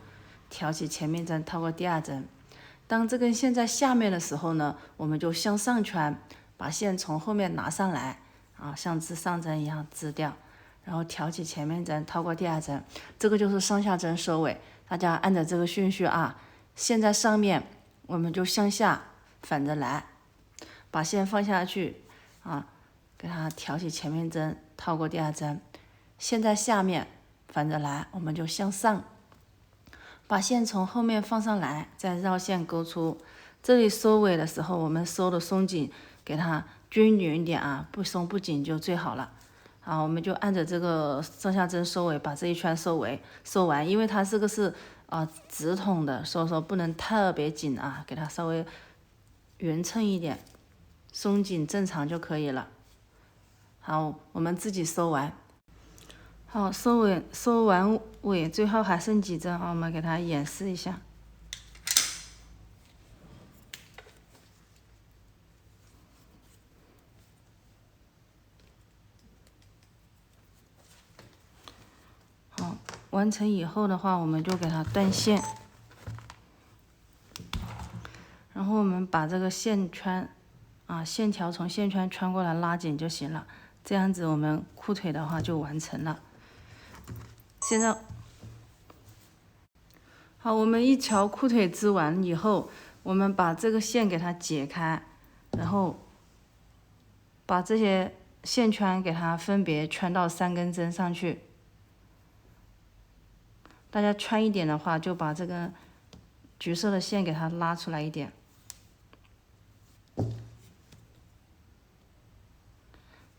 Speaker 1: 挑起前面针套过第2针。当这根线在下面的时候呢，我们就向上穿，把线从后面拿上来像织上针一样织掉，然后挑起前面针套过第2针。这个就是上下针收尾，大家按照这个顺序线在上面，我们就向下反着来，把线放下去给它挑起前面针套过第2针。线在下面反着来，我们就向上，把线从后面放上来，再绕线勾出。这里收尾的时候，我们收的松紧，给它均匀一点不松不紧就最好了。好，我们就按着这个上下针收尾，把这一圈收完。因为它这个是直筒的，所以说不能特别紧给它稍微匀称一点，松紧正常就可以了。好，我们自己收完。好，收完尾，最后还剩几针我们给它演示一下。好，完成以后的话，我们就给它断线，然后我们把这个线圈线条从线圈穿过来拉紧就行了，这样子我们裤腿的话就完成了。现在好，我们一条裤腿织完以后，我们把这个线给它解开，然后把这些线圈给它分别圈到3根针上去。大家圈一点的话，就把这个橘色的线给它拉出来一点。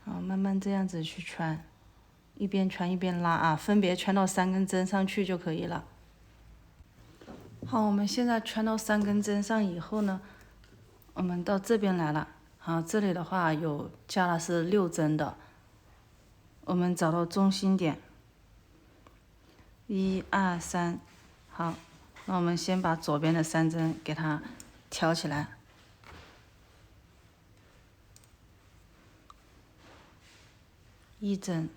Speaker 1: 好，慢慢这样子去圈，一边圈一边拉分别圈到3根针上去就可以了。好，我们现在圈到3根针上以后呢，我们到这边来了。好，这里的话有加的是6针的，我们找到中心点，1、2、3。好，那我们先把左边的3针给它挑起来，一针，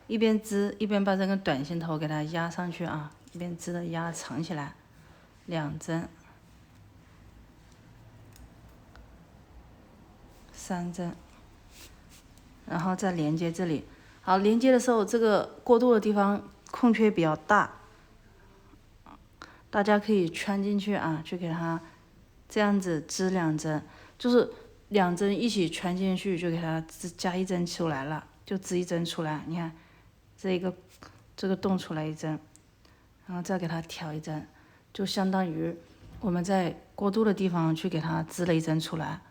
Speaker 1: 一边织一边把这根短线头给它压上去啊，一边织的压长起来，2针，3针，然后再连接这里。好，连接的时候这个过渡的地方空缺比较大，大家可以圈进去啊，去给它这样子织2针，就是2针一起圈进去，就给它加1针出来了，就织1针出来。你看，这个洞出来1针，然后再给它挑1针，就相当于我们在过渡的地方去给它织了1针出来。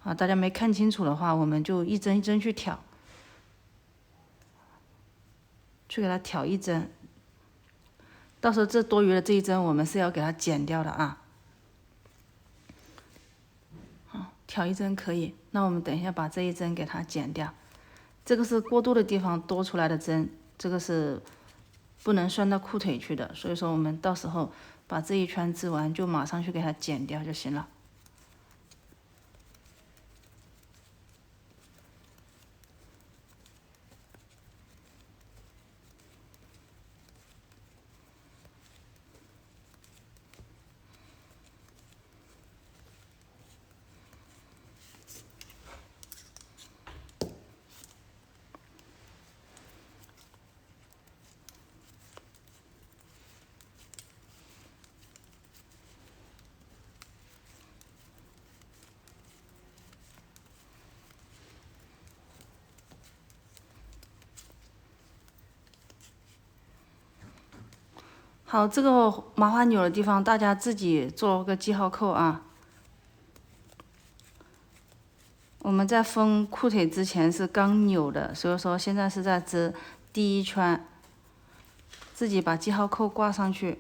Speaker 1: 啊，大家没看清楚的话，我们就1针1针去挑，去给它挑1针。到时候这多余的这1针我们是要给它剪掉的啊。好，挑1针可以，那我们等一下把这1针给它剪掉。这个是过渡的地方多出来的针，这个是不能算到裤腿去的，所以说我们到时候把这一圈织完，就马上去给它剪掉就行了。好，这个麻花纽的地方，大家自己做个记号扣啊。我们在封裤腿之前是刚扭的，所以说现在是在织第1圈，自己把记号扣挂上去。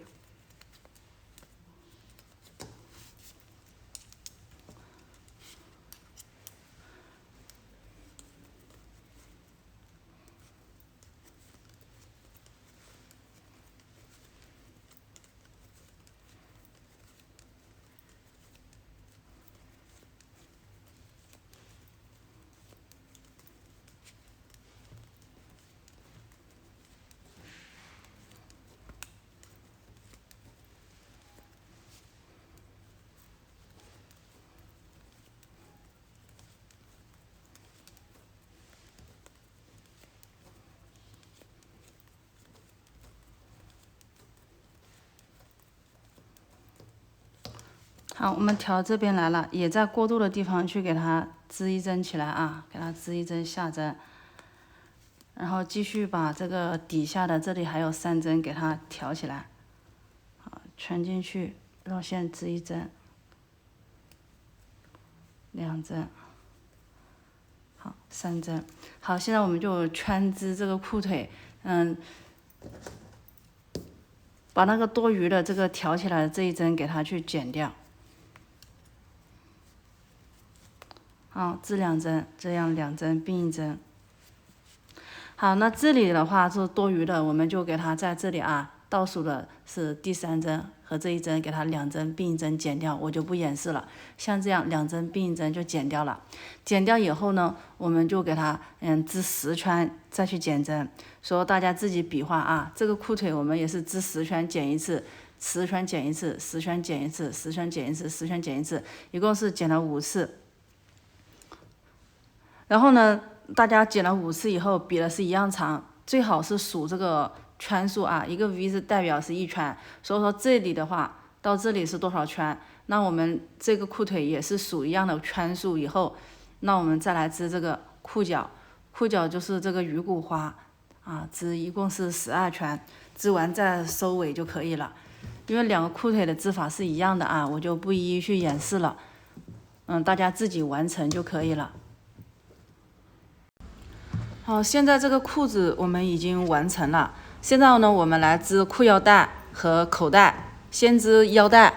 Speaker 1: 好，我们调这边来了，也在过渡的地方去给它织1针起来啊，给它织1针下针，然后继续把这个底下的这里还有3针给它调起来，好，圈进去，绕线织1针，2针，好，3针，好，现在我们就圈织这个裤腿，把那个多余的这个调起来的这1针给它去剪掉。好，织2针，这样2针并1针。好，那这里的话是多余的，我们就给它在这里啊，倒数的是第3针和这1针，给它2针并1针剪掉，我就不演示了。像这样2针并1针就剪掉了。剪掉以后呢，我们就给它织10圈再去减针。说大家自己比划啊，这个裤腿我们也是织10圈减1次，10圈减1次，10圈减1次，10圈减1次，10圈减1次，一共是减了5次。然后呢，大家剪了5次以后，比的是一样长，最好是数这个圈数啊，一个 V 是代表是1圈，所以说这里的话到这里是多少圈，那我们这个裤腿也是数一样的圈数以后，那我们再来织这个裤脚，裤脚就是这个鱼骨花啊，织一共是12圈，织完再收尾就可以了。因为2个裤腿的织法是一样的啊，我就不一一去演示了，大家自己完成就可以了。好，现在这个裤子我们已经完成了。现在呢，我们来织裤腰带和口袋。先织腰带。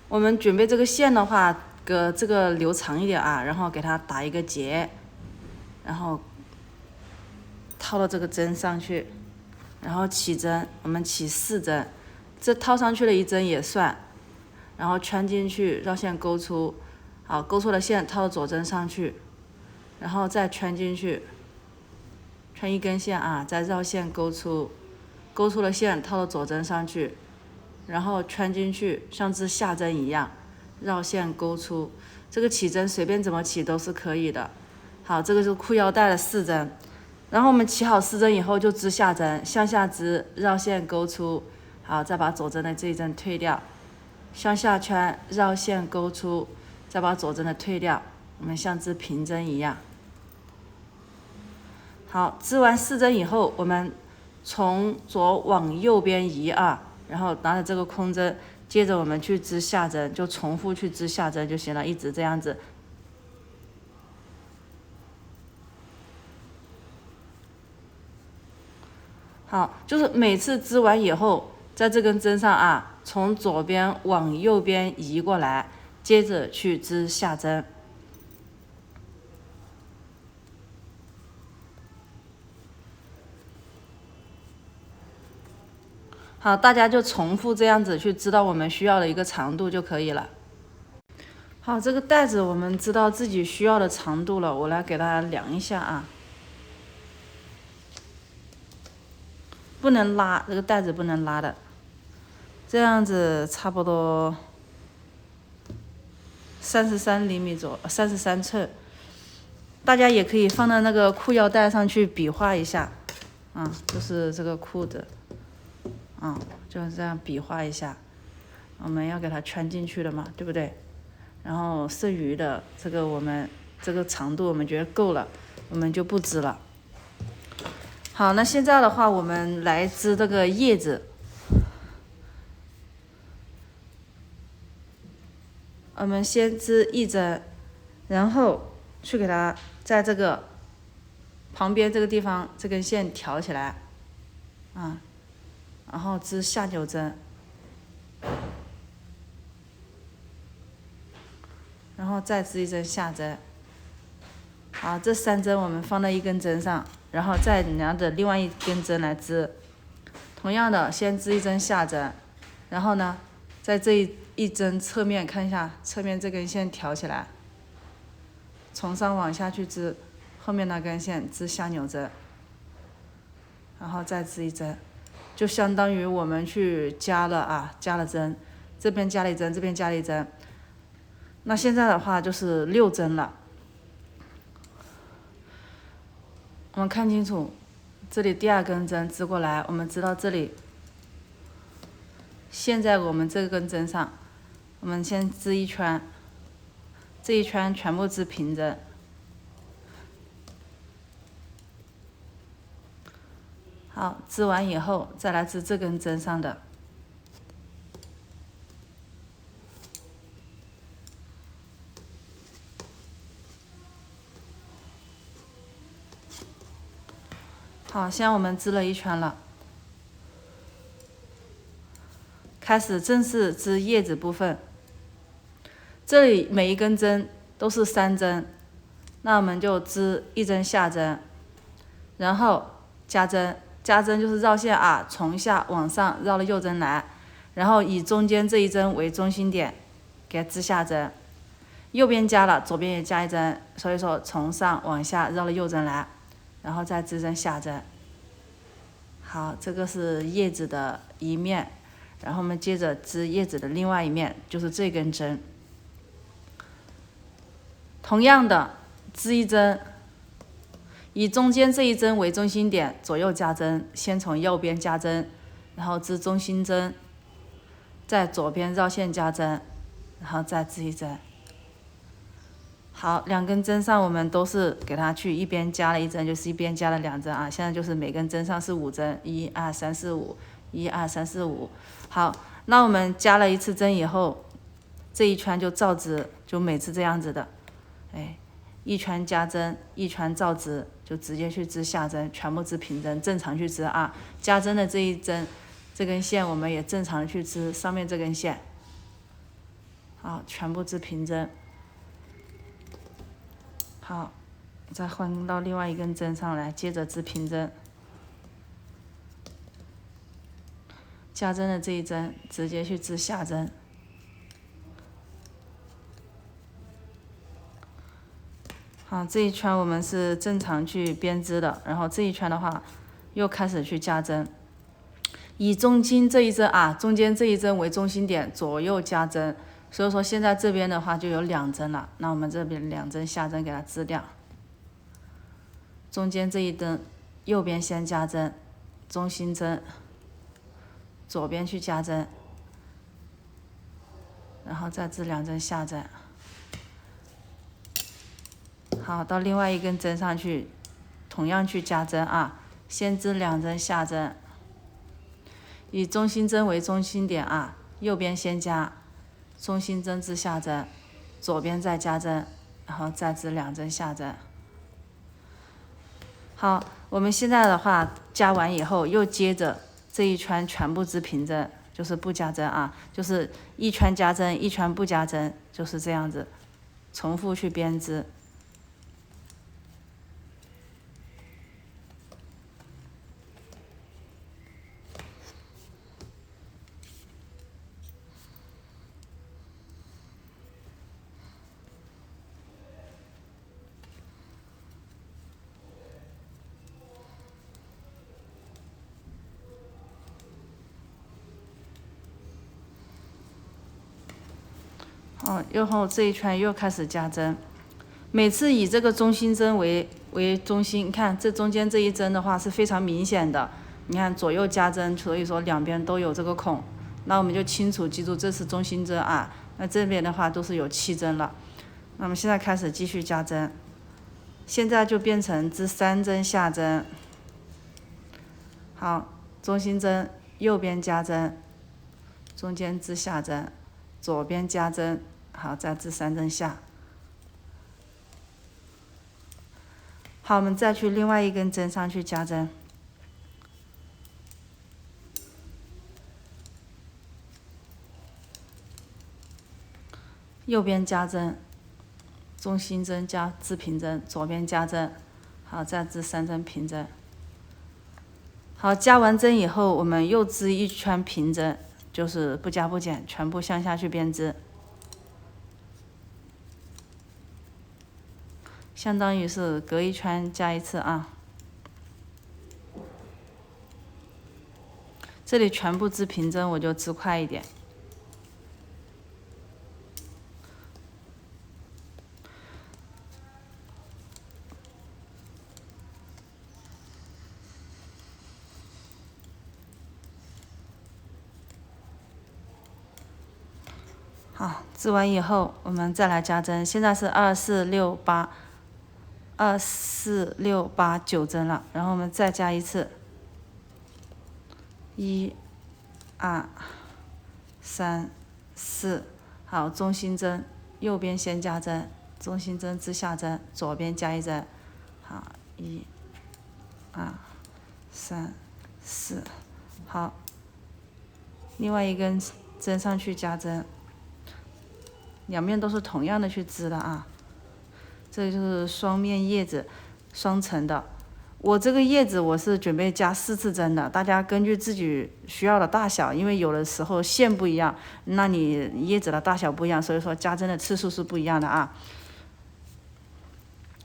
Speaker 1: 我们准备这个线的话，这个留长一点啊，然后给它打一个结，然后套到这个针上去，然后起针，我们起4针，这套上去了1针也算，然后圈进去，绕线勾出，好，勾出的线套到左针上去。然后再圈进去，穿一根线啊，再绕线勾出，勾出了线套到左针上去，然后穿进去，像织下针一样，绕线勾出。这个起针随便怎么起都是可以的。好，这个是裤腰带的4针，然后我们起好4针以后就织下针，向下织，绕线勾出。好，再把左针的这一针退掉，向下圈，绕线勾出，再把左针的退掉，我们像织平针一样。好，织完4针以后，我们从左往右边移啊，然后拿着这个空针，接着我们去织下针，就重复去织下针就行了，一直这样子。好，就是每次织完以后，在这根针上啊，从左边往右边移过来，接着去织下针。好，大家就重复这样子去织到我们需要的一个长度就可以了。好，这个带子我们知道自己需要的长度了，我来给大家量一下啊。不能拉，这个带子不能拉的，这样子差不多33厘米左右，33寸。大家也可以放到那个裤腰带上去比划一下，就是这个裤子，就这样比划一下。我们要给它圈进去了嘛，对不对？然后剩余的这个我们这个长度我们觉得够了，我们就不织了。好，那现在的话，我们来织这个叶子。我们先织1针，然后去给它在这个旁边这个地方这根线挑起来，然后织下9针，然后再织1针下针。好，这3针我们放到一根针上，然后再拿着另外一根针来织。同样的，先织1针下针，然后呢，在这一针侧面看一下，侧面这根线挑起来，从上往下去织，后面那根线织下9针，然后再织1针，就相当于我们去加了针，这边加了1针，这边加了1针。那现在的话就是6针了。我们看清楚，这里第2根针织过来，我们织到这里。现在我们这根针上，我们先织1圈，这一圈全部织平针。好，织完以后再来织这根针上的。好，现在我们织了1圈了，开始正式织叶子部分。这里每一根针都是3针，那我们就织1针下针，然后加针，加针就是绕线啊，从下往上绕了右针来，然后以中间这一针为中心点，给它织下针。右边加了，左边也加1针，所以说从上往下绕了右针来，然后再织针下针。好，这个是叶子的一面，然后我们接着织叶子的另外一面，就是这根针。同样的，织1针，以中间这一针为中心点，左右加针，先从右边加针，然后织中心针，在左边绕线加针，然后再织1针。好，2根针上我们都是给它去一边加了1针，就是一边加了2针啊。现在就是每根针上是5针，1、2、3、4、5，1、2、3、4、5。好，那我们加了1次针以后，这一圈就照织，就每次这样子的，一圈加针，一圈照织，就直接去织下针，全部织平针，正常去织啊。加针的这一针，这根线我们也正常的去织上面这根线。好，全部织平针。好，再换到另外一根针上来，接着织平针。加针的这一针直接去织下针。好，这一圈我们是正常去编织的，然后这一圈的话又开始去加针，以中心这一针啊，中间这一针为中心点，左右加针。所以说现在这边的话就有2针了，那我们这边2针下针给它织掉。中间这一针，右边先加针，中心针，左边去加针，然后再织2针下针。好，到另外一根针上去，同样去加针啊，先织2针下针，以中心针为中心点啊，右边先加，中心针织下针，左边再加针，然后再织2针下针。好，我们现在的话加完以后，又接着这一圈全部织平针，就是不加针啊，就是一圈加针，一圈不加针，就是这样子，重复去编织。然后这一圈又开始加针，每次以这个中心针为中心，你看这中间这一针的话是非常明显的，你看左右加针，所以说两边都有这个孔，那我们就清楚记住这是中心针啊。那这边的话都是有7针了，那么现在开始继续加针，现在就变成织3针下针。好，中心针右边加针，中间织下针，左边加针，好，再织3针下。好，我们再去另外一根针上去加针，右边加针，中心针加织平针，左边加针，好，再织3针平针。好，加完针以后，我们又织一圈平针，就是不加不减，全部向下去编织，相当于是隔一圈加一次啊。这里全部织平针，我就织快一点。好，织完以后，我们再来加针。现在是2、4、6、8，2、4、6、8、9针了。然后我们再加一次，1、2、3、4。好，中心针，右边先加针，中心针织下针，左边加一针。好，1、2、3、4。好，另外一根针上去加针。两面都是同样的去织的啊，这就是双面叶子，双层的。我这个叶子我是准备加4次针的，大家根据自己需要的大小，因为有的时候线不一样，那你叶子的大小不一样，所以说加针的次数是不一样的啊。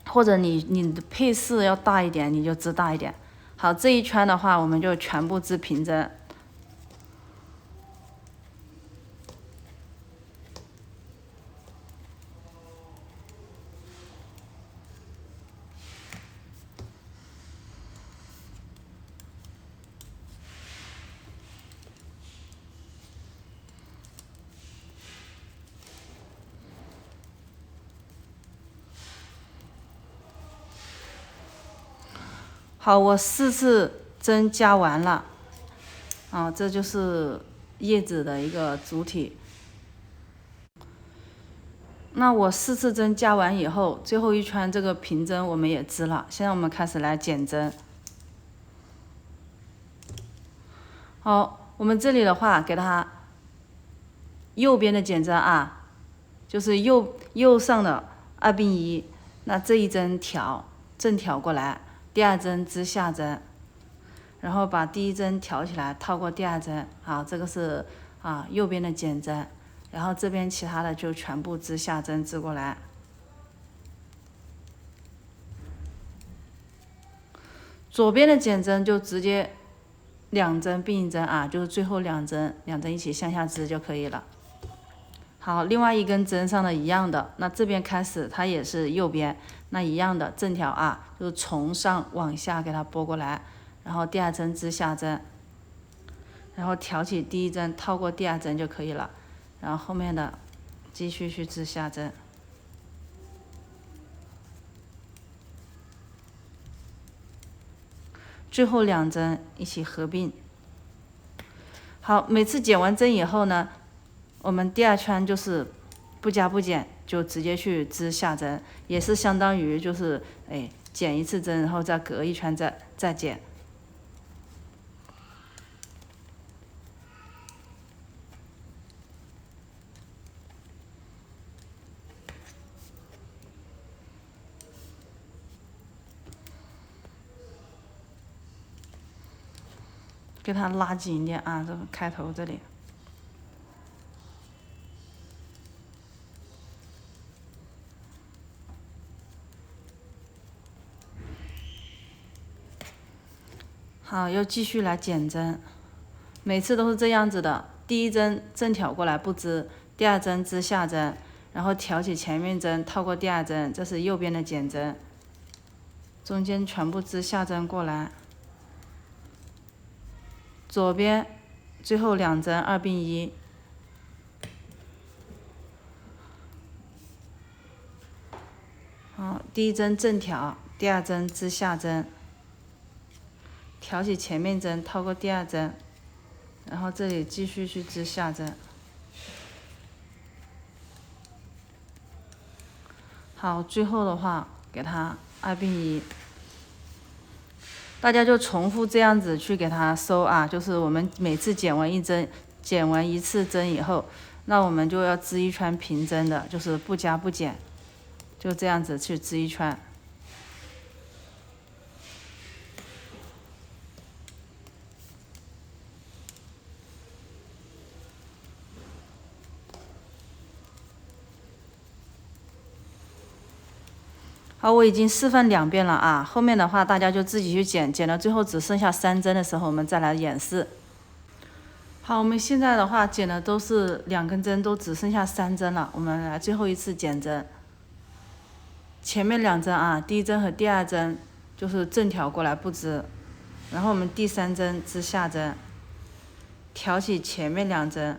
Speaker 1: 或者你的配饰要大一点，你就织大一点。好，这一圈的话，我们就全部织平针。好，我4次针加完了，啊，这就是叶子的一个主体。那我4次针加完以后，最后一圈这个平针我们也织了。现在我们开始来减针。好，我们这里的话，给它右边的减针啊，就是右上的2并1，那这一针正挑过来。第2针织下针，然后把第1针挑起来，套过第2针。好，这个是右边的减针，然后这边其他的就全部织下针织过来。左边的减针就直接2针并1针啊，就是最后2针一起向下织就可以了。好，另外一根针上的一样的，那这边开始它也是右边，那一样的正条啊，就是从上往下给它拨过来，然后第2针织下针，然后挑起第1针套过第2针就可以了，然后后面的继续去织下针。最后2针一起合并。好，每次减完针以后呢，我们第2圈就是不加不减，就直接去织下针，也是相当于就是减1次针，然后再隔1圈再减。给它拉紧一点啊，这个开头这里。好，又继续来减针，每次都是这样子的。第1针正挑过来不织，第2针织下针，然后挑起前面针套过第2针，这是右边的减针，中间全部织下针过来。左边最后2针2并1，好，第1针正挑，第2针织下针，挑起前面针套过第2针，然后这里继续去织下针。好，最后的话给它2并1。大家就重复这样子去给它收啊，就是我们每次减完1次针以后，那我们就要织1圈平针的，就是不加不减，就这样子去织1圈。好，我已经示范2遍了啊，后面的话大家就自己去减，减到最后只剩下3针的时候，我们再来演示。好，我们现在的话减的都是2根针，都只剩下3针了，我们来最后一次减针。前面2针啊，第1针和第2针就是正挑过来不织，然后我们第3针织下针，挑起前面2针，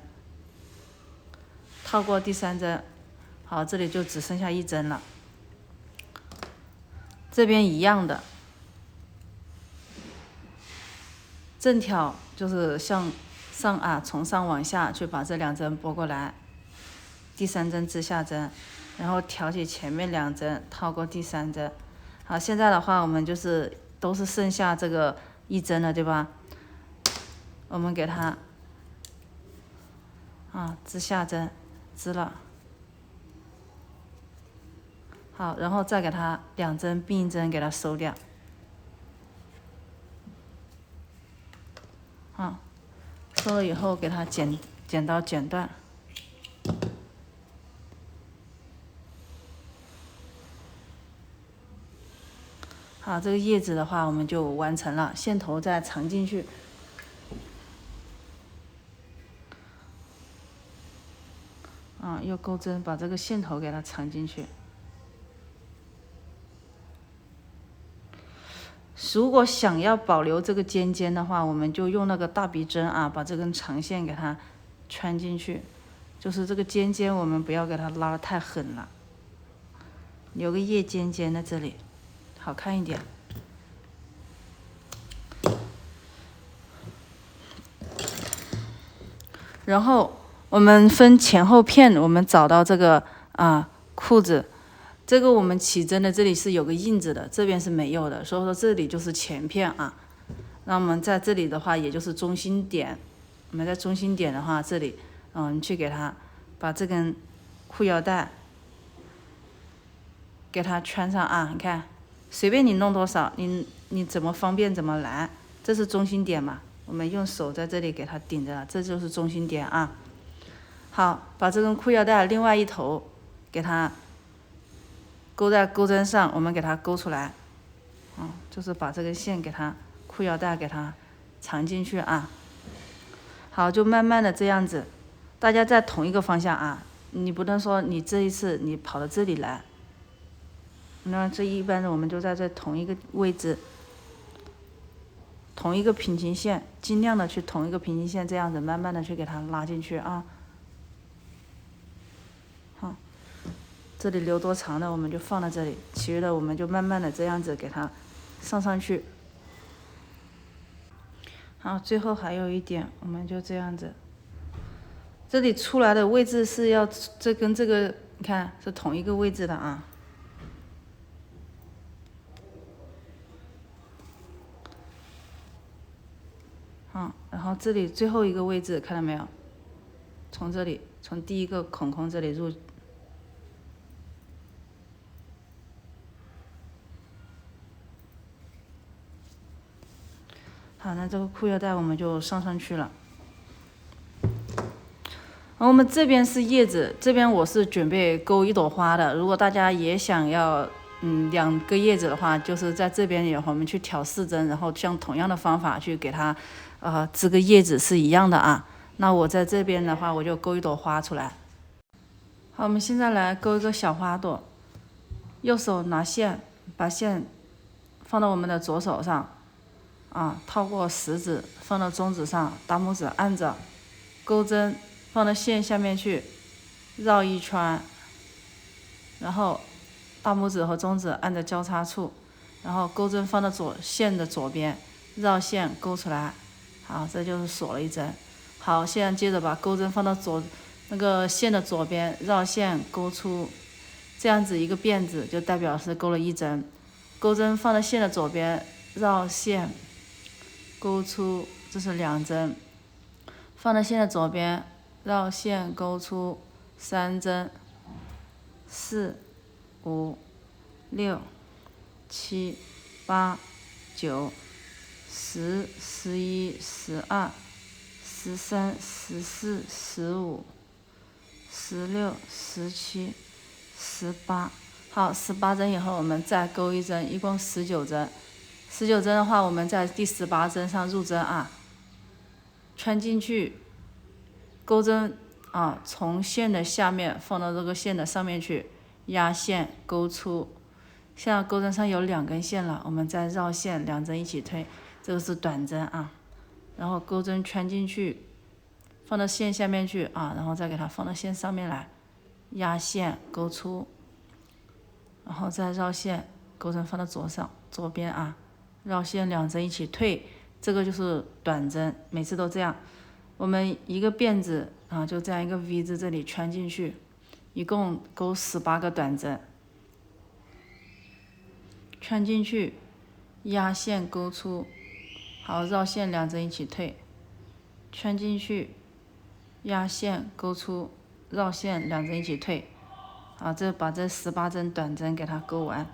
Speaker 1: 套过第3针，好，这里就只剩下1针了。这边一样的，正挑就是向上啊，从上往下去把这2针拨过来，第3针织下针，然后挑起前面2针套过第3针。好，现在的话我们就是都是剩下这个1针了，对吧？我们给它织下针，织了。好，然后再给它2针并1针给它收掉。收了以后给它剪刀剪断。好，这个叶子的话我们就完成了，线头再藏进去。又钩针把这个线头给它藏进去。如果想要保留这个尖尖的话，我们就用那个大鼻针啊，把这根长线给它穿进去。就是这个尖尖，我们不要给它拉得太狠了，留个叶尖尖的这里，好看一点。然后我们分前后片，我们找到这个裤子。这个我们起针的这里是有个印子的，这边是没有的，所以说这里就是前片啊。那我们在这里的话，也就是中心点。我们在中心点的话，这里去给它把这根裤腰带给它圈上啊。你看，随便你弄多少，你怎么方便怎么来。这是中心点嘛，我们用手在这里给它顶着，这就是中心点啊。好，把这根裤腰带另外一头给它勾在钩针上，我们给它勾出来。就是把这个线给它裤腰带给它藏进去啊。好，就慢慢的这样子，大家在同一个方向啊，你不能说你这一次你跑到这里来，那这一般的我们就在这同一个位置，同一个平行线，尽量的去同一个平行线，这样子慢慢的去给它拉进去啊。好，这里留多长的我们就放在这里，其余的我们就慢慢的这样子给它上去。好，最后还有一点，我们就这样子，这里出来的位置是要这跟这个你看是同一个位置的啊。然后这里最后一个位置看到没有？从这里，从第一个孔孔这里入。好，那这个裤腰带我们就上去了。我们这边是叶子，这边我是准备钩一朵花的。如果大家也想要2个叶子的话，就是在这边也我们去挑4针，然后像同样的方法去给它织个叶子是一样的啊。那我在这边的话，我就钩一朵花出来。好，我们现在来钩一个小花朵。右手拿线，把线放到我们的左手上套过食指，放到中指上，大拇指按着，钩针放到线下面去，绕一圈，然后大拇指和中指按着交叉处，然后钩针放到线的左边，绕线钩出来。好，这就是锁了一针。好，现在接着把钩针放到那个线的左边，绕线钩出，这样子一个辫子就代表是钩了1针。钩针放到线的左边，绕线钩出，这是2针。放到线的左边，绕线钩出3针，4、5、6、7、8、9、10、11、12、13、14、15、16、17、18。好，18针以后我们再钩1针，一共19针。19针的话，我们在第18针上入针啊，穿进去，钩针从线的下面放到这个线的上面去，压线钩出。现在钩针上有2根线了，我们再绕线2针一起推，这个是短针啊。然后钩针穿进去，放到线下面去然后再给它放到线上面来，压线钩出，然后再绕线，钩针放到左边绕线2针一起退，这个就是短针，每次都这样。我们一个辫子就这样一个 V 字这里穿进去，一共钩18个短针，穿进去，压线钩出，好，绕线2针一起退，穿进去，压线钩出，绕线2针一起退。好，把这18针短针给它钩完。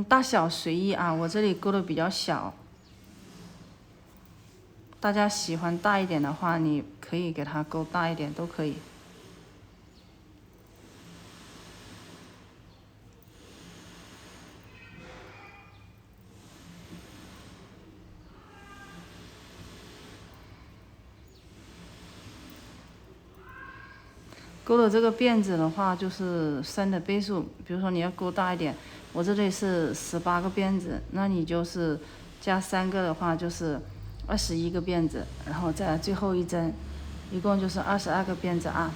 Speaker 1: 大小随意我这里钩的比较小，大家喜欢大一点的话，你可以给它钩大一点都可以。钩的这个辫子的话，就是3的倍数。比如说你要钩大一点，我这里是18个辫子，那你就是加3个的话，就是21个辫子，然后再最后1针，一共就是22个辫子啊。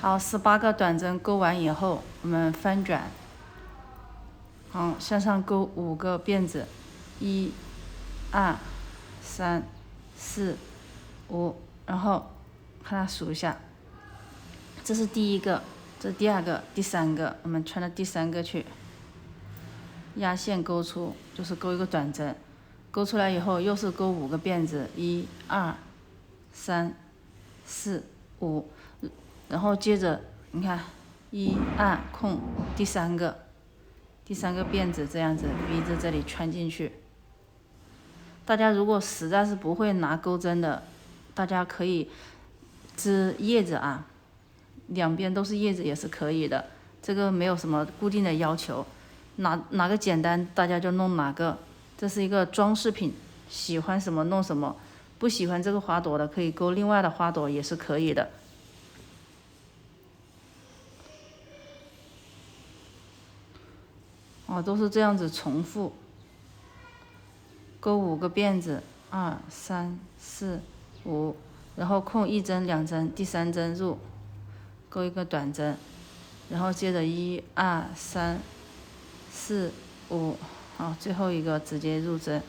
Speaker 1: 好，18个短针钩完以后，我们翻转，好，向上钩5个辫子，1、2、3、4、5，然后看它数一下。这是第1个，这是第2个，第3个，我们穿到第3个去，压线钩出，就是钩一个短针，钩出来以后又是钩5个辫子，1、2、3、4、5，然后接着你看1、2空第3个辫子这样子 V 字这里穿进去，大家如果实在是不会拿钩针的，大家可以织叶子啊，两边都是叶子也是可以的，这个没有什么固定的要求，哪个简单大家就弄哪个，这是一个装饰品，喜欢什么弄什么，不喜欢这个花朵的可以钩另外的花朵也是可以的。都是这样子重复，钩5个辫子，2、3、4、5，然后空1针2针，第3针入，钩一个短针，然后接着1、2、3、4、5，好，最后一个直接入针，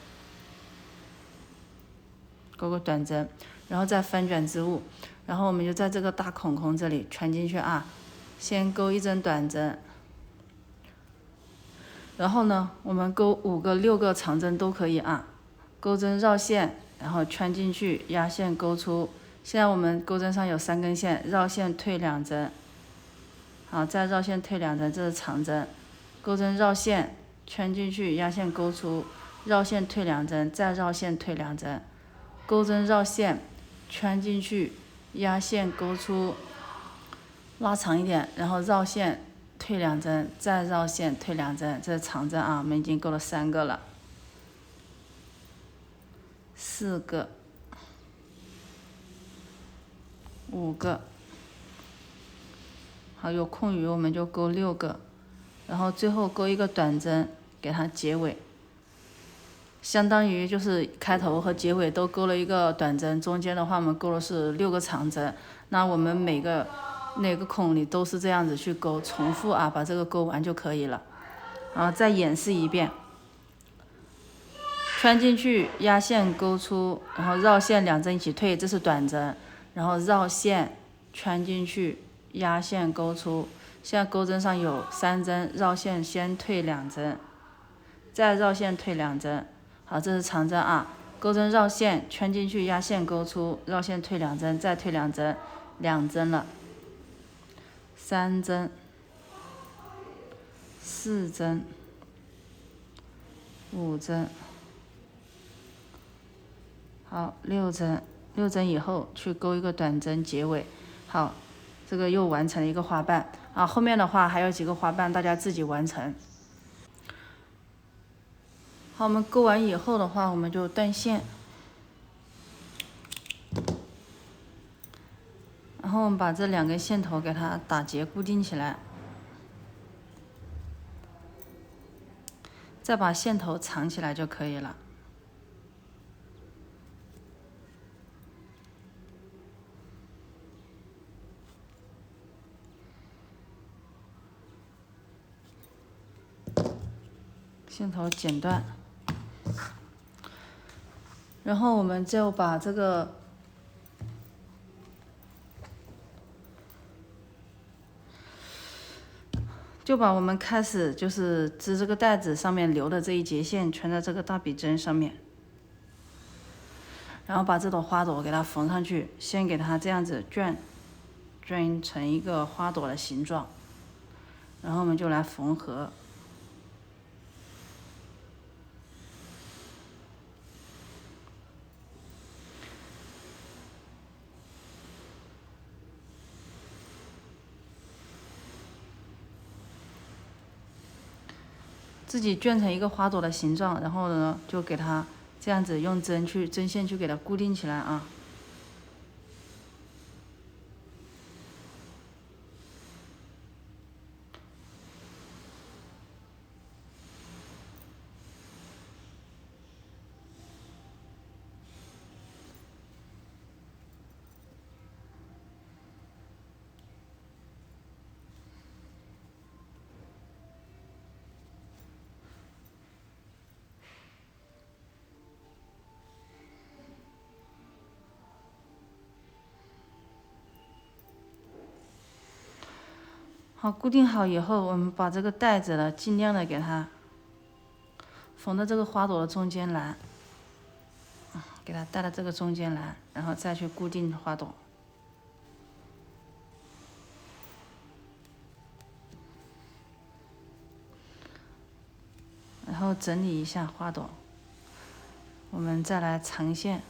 Speaker 1: 钩个短针，然后再翻卷织物，然后我们就在这个大孔孔这里穿进去啊，先钩1针短针。然后呢，我们钩5个、6个长针都可以啊，钩针绕线，然后穿进去，压线钩出。现在我们钩针上有3根线，绕线退2针，好，再绕线退2针，这是长针。钩针绕线，穿进去，压线钩出，绕线退2针，再绕线退2针。钩针绕线，穿进去，压线钩出，拉长一点，然后绕线。退2针，再绕线退2针，这是长针啊，我们已经钩了3个了，4个、5个，好，有空余我们就钩6个，然后最后钩一个短针给它结尾，相当于就是开头和结尾都钩了一个短针，中间的话我们钩的是6个长针，那我们每个哪个孔里都是这样子去钩，重复啊，把这个钩完就可以了。然后再演示一遍，穿进去，压线钩出，然后绕线2针一起退，这是短针，然后绕线穿进去，压线钩出。现在钩针上有3针，绕线先退2针，再绕线退2针。好，这是长针啊，钩针绕线穿进去，压线钩出，绕线退2针，再退2针，2针了。3针、4针、5针，好，6针，6针以后去钩一个短针结尾，好，这个又完成了一个花瓣啊。后面的话还有几个花瓣，大家自己完成。好，我们钩完以后的话，我们就断线，然后我们把这2根线头给它打结固定起来，再把线头藏起来就可以了。线头剪断，然后我们就把这个我们开始就是织这个带子上面留的这一节线穿在这个大笔针上面，然后把这朵花朵给它缝上去，先给它这样子卷成一个花朵的形状，然后我们就来缝合。自己卷成一个花朵的形状，然后呢，就给它这样子用针线去给它固定起来啊。好，固定好以后，我们把这个带子呢，尽量的给它缝到这个花朵的中间来，给它带到这个中间来，然后再去固定花朵。然后整理一下花朵，我们再来长线。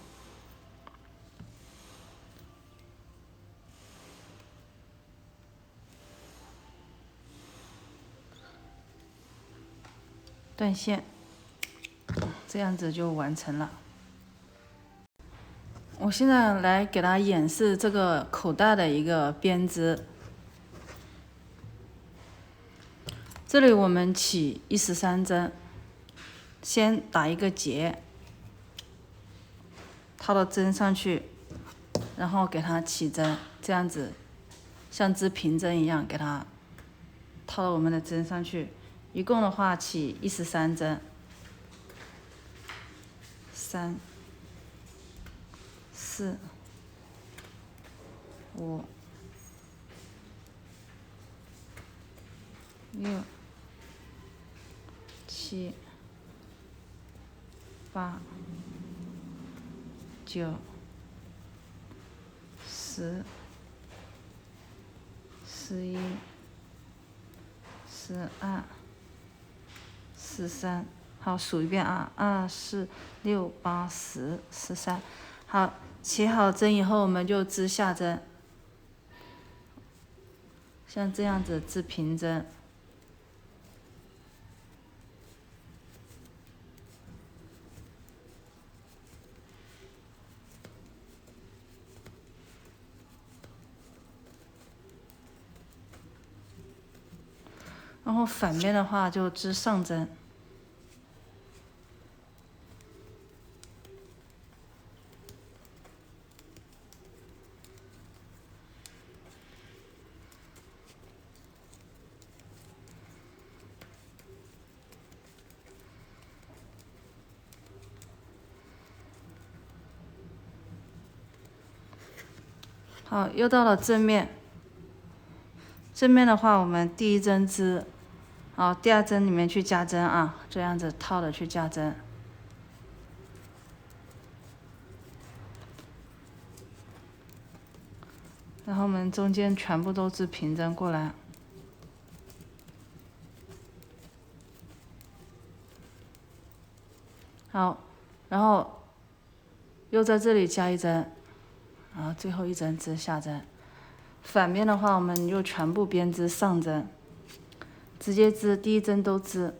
Speaker 1: 断线，这样子就完成了。我现在来给它演示这个口袋的一个编织。这里我们起13针，先打一个结，套到针上去，然后给它起针，这样子像织平针一样给它套到我们的针上去。一共的话起13针，3、4、5、6、7、8、9、10、11、12、13，好，数一遍啊，2、4、6、8、10、13。好，起好针以后，我们就织下针，像这样子织平针。然后反面的话就织上针。好，又到了正面。正面的话，我们第一针织，好，第二针里面去加针啊，这样子套的去加针。然后我们中间全部都织平针过来。好，然后又在这里加一针，然后最后一针织下针。反面的话，我们又全部编织上针，直接织第一针都织。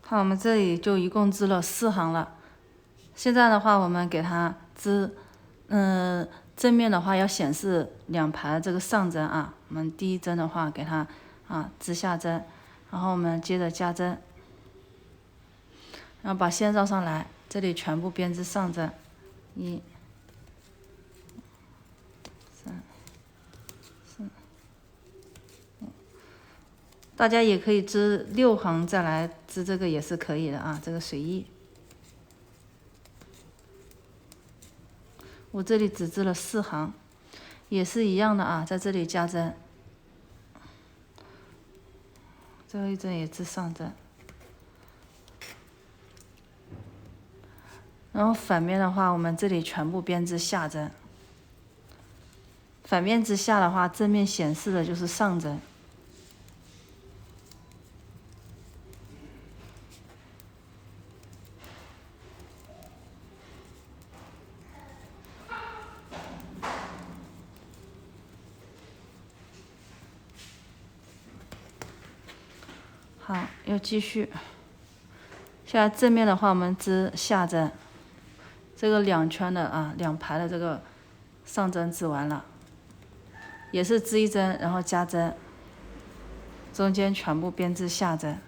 Speaker 1: 好，我们这里就一共织了4行了。现在的话，我们给它织，正面的话要显示2排这个上针啊。我们第一针的话给它织下针，然后我们接着加针，然后把线绕上来，这里全部编织上针，1、3、4、5。大家也可以织6行再来织这个也是可以的啊，这个随意。我这里只织了4行，也是一样的啊，在这里加针，最后一针也织上针，然后反面的话，我们这里全部编织下针。反面织下的话，正面显示的就是上针。好，又继续。现在正面的话，我们织下针，这个2圈的2排的这个上针织完了，也是织一针，然后加针，中间全部编织下针。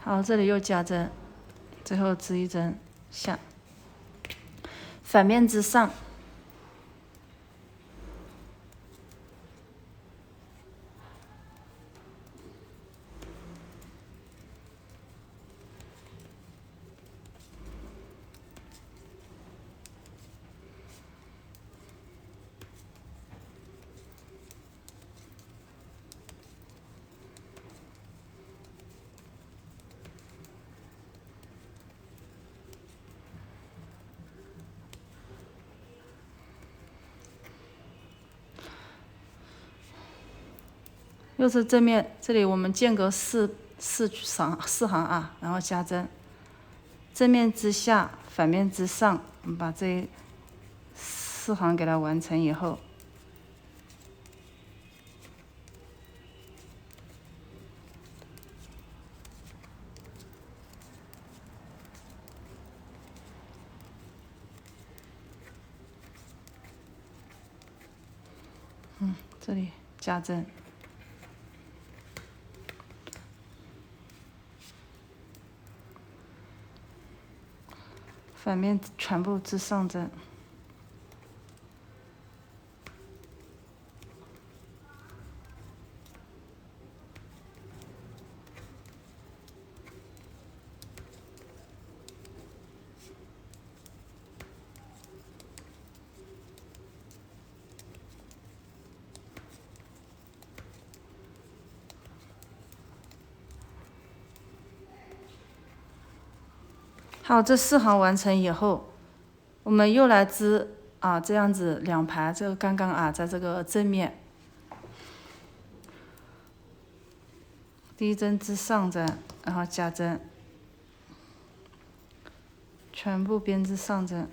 Speaker 1: 好，这里又加针，最后织一针下，反面织上，又是正面，这里我们间隔四行啊，然后加针，正面之下，反面之上，我们把这4行给它完成以后，这里加针。反面全部织上针。好，这4行完成以后，我们又来织啊，这样子2排，这个刚刚啊，在这个正面，第一针织上针，然后加针，全部编织上针。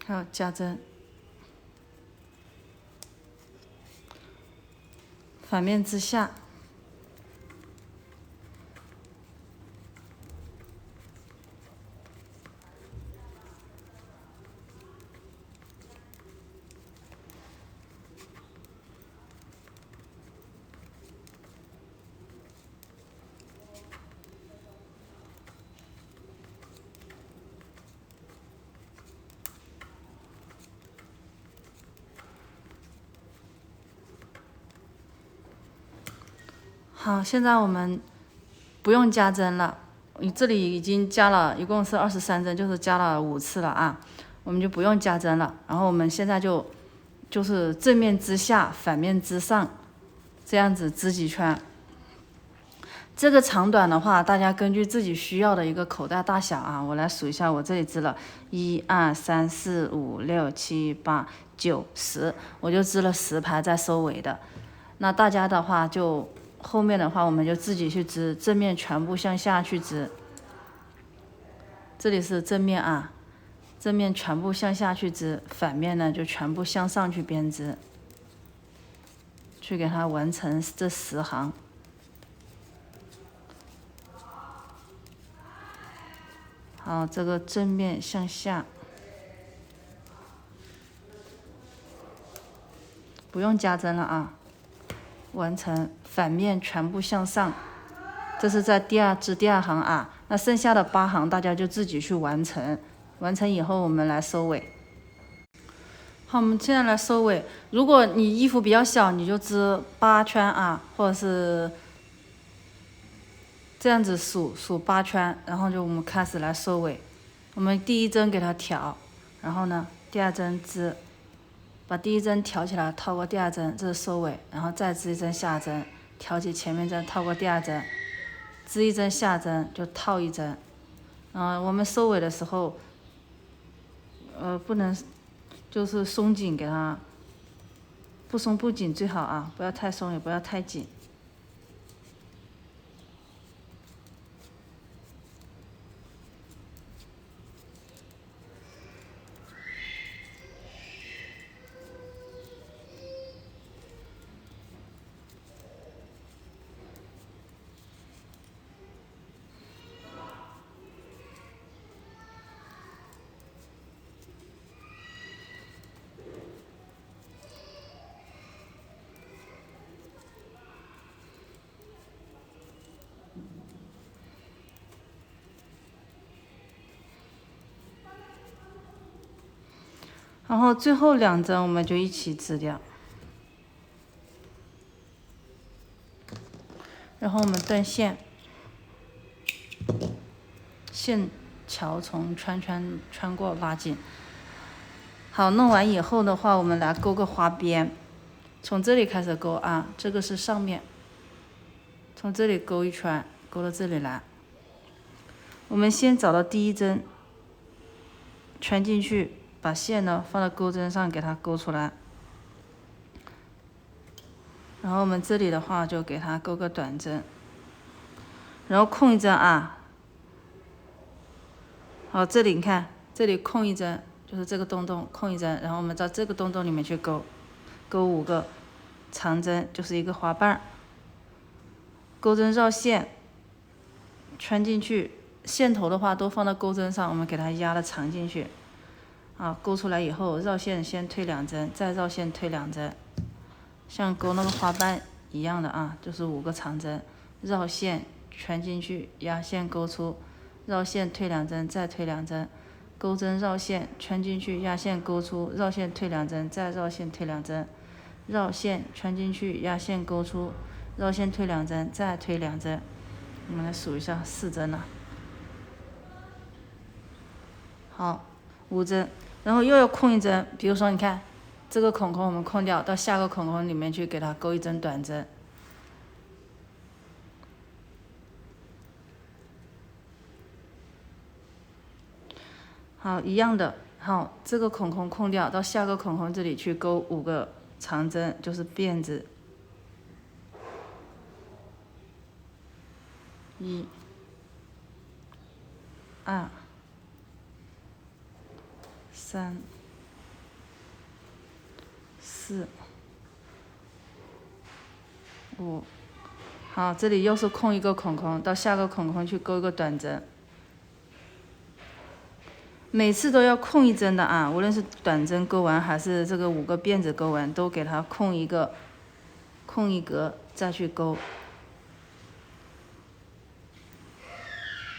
Speaker 1: 还有加针，反面之下，好，现在我们不用加针了，你这里已经加了，一共是23针，就是加了5次了啊，我们就不用加针了。然后我们现在就是正面之下，反面之上，这样子织几圈。这个长短的话，大家根据自己需要的一个口袋大小啊，我来数一下，我这里织了1、2、3、4、5、6、7、8、9、10，我就织了10排再收尾的。那大家的话就后面的话，我们就自己去织，正面全部向下去织。这里是正面啊，正面全部向下去织，反面呢就全部向上去编织，去给它完成这10行。好，这个正面向下，不用加针了啊，完成。反面全部向上，这是在第2行啊。那剩下的8行大家就自己去完成，完成以后我们来收尾。好，我们现在来收尾。如果你衣服比较小，你就织8圈啊，或者是这样子数8圈，然后就我们开始来收尾。我们第1针给它挑，然后呢，第2针织，把第1针挑起来，套过第2针，这是收尾，然后再织1针下针，挑起前面针，套过第2针，织1针下针就套1针。我们收尾的时候，不能就是松紧，给它不松不紧最好啊，不要太松也不要太紧。然后最后2针我们就一起织掉，然后我们断线，线桥从穿过拉紧。好，弄完以后的话，我们来勾个花边，从这里开始勾啊，这个是上面，从这里勾一圈，勾到这里来。我们先找到第一针，圈进去，把线呢放到钩针上，给它勾出来。然后我们这里的话就给它勾个短针，然后空一针啊。好，这里你看，这里空一针，就是这个洞洞空一针，然后我们到这个洞洞里面去勾5个长针，就是一个花瓣。钩针绕线，穿进去，线头的话都放到钩针上，我们给它压的长进去。啊，勾出来以后绕线先推2针，再绕线推2针，像勾那个花瓣一样的啊，就是5个长针，绕线圈进去，压线勾出，绕线推2针，再推2针，钩针绕线圈进去，压线勾出，绕线推2针，再绕线推2针，绕线圈进去，压线勾出，绕线推2针，再推2针。我们来数一下4针了。好，5针，然后又要空一针，比如说你看这个孔孔我们空掉，到下个孔孔里面去给它勾一针短针。好，一样的，好，这个孔孔空掉，到下个孔孔这里去勾5个长针，就是辫子。1、2、3、4、5。好，这里又是空一个孔孔，到下个孔孔去勾一个短针。每次都要空一针的啊，无论是短针勾完还是这个5个辫子勾完，都给它空一格再去勾。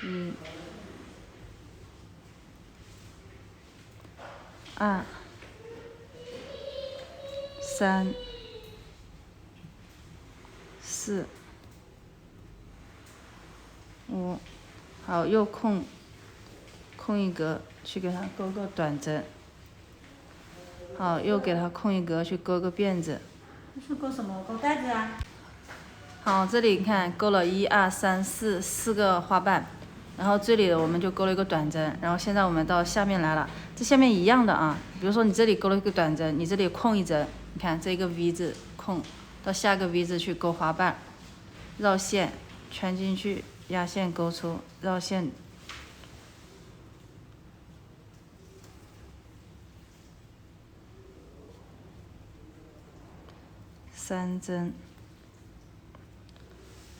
Speaker 1: 1、2、3、4、5。好，又空一格去给它勾个短针。好，又给它空一格去勾个辫子。
Speaker 2: 这是勾什么？勾带子啊？
Speaker 1: 好，这里你看勾了1、2、3、4个花瓣，然后这里我们就勾了一个短针，然后现在我们到下面来了，这下面一样的啊，比如说你这里勾了一个短针，你这里空一针，你看这个 V 字空，到下个 V 字去勾花瓣，绕线圈进去，压线勾出，绕线。3针、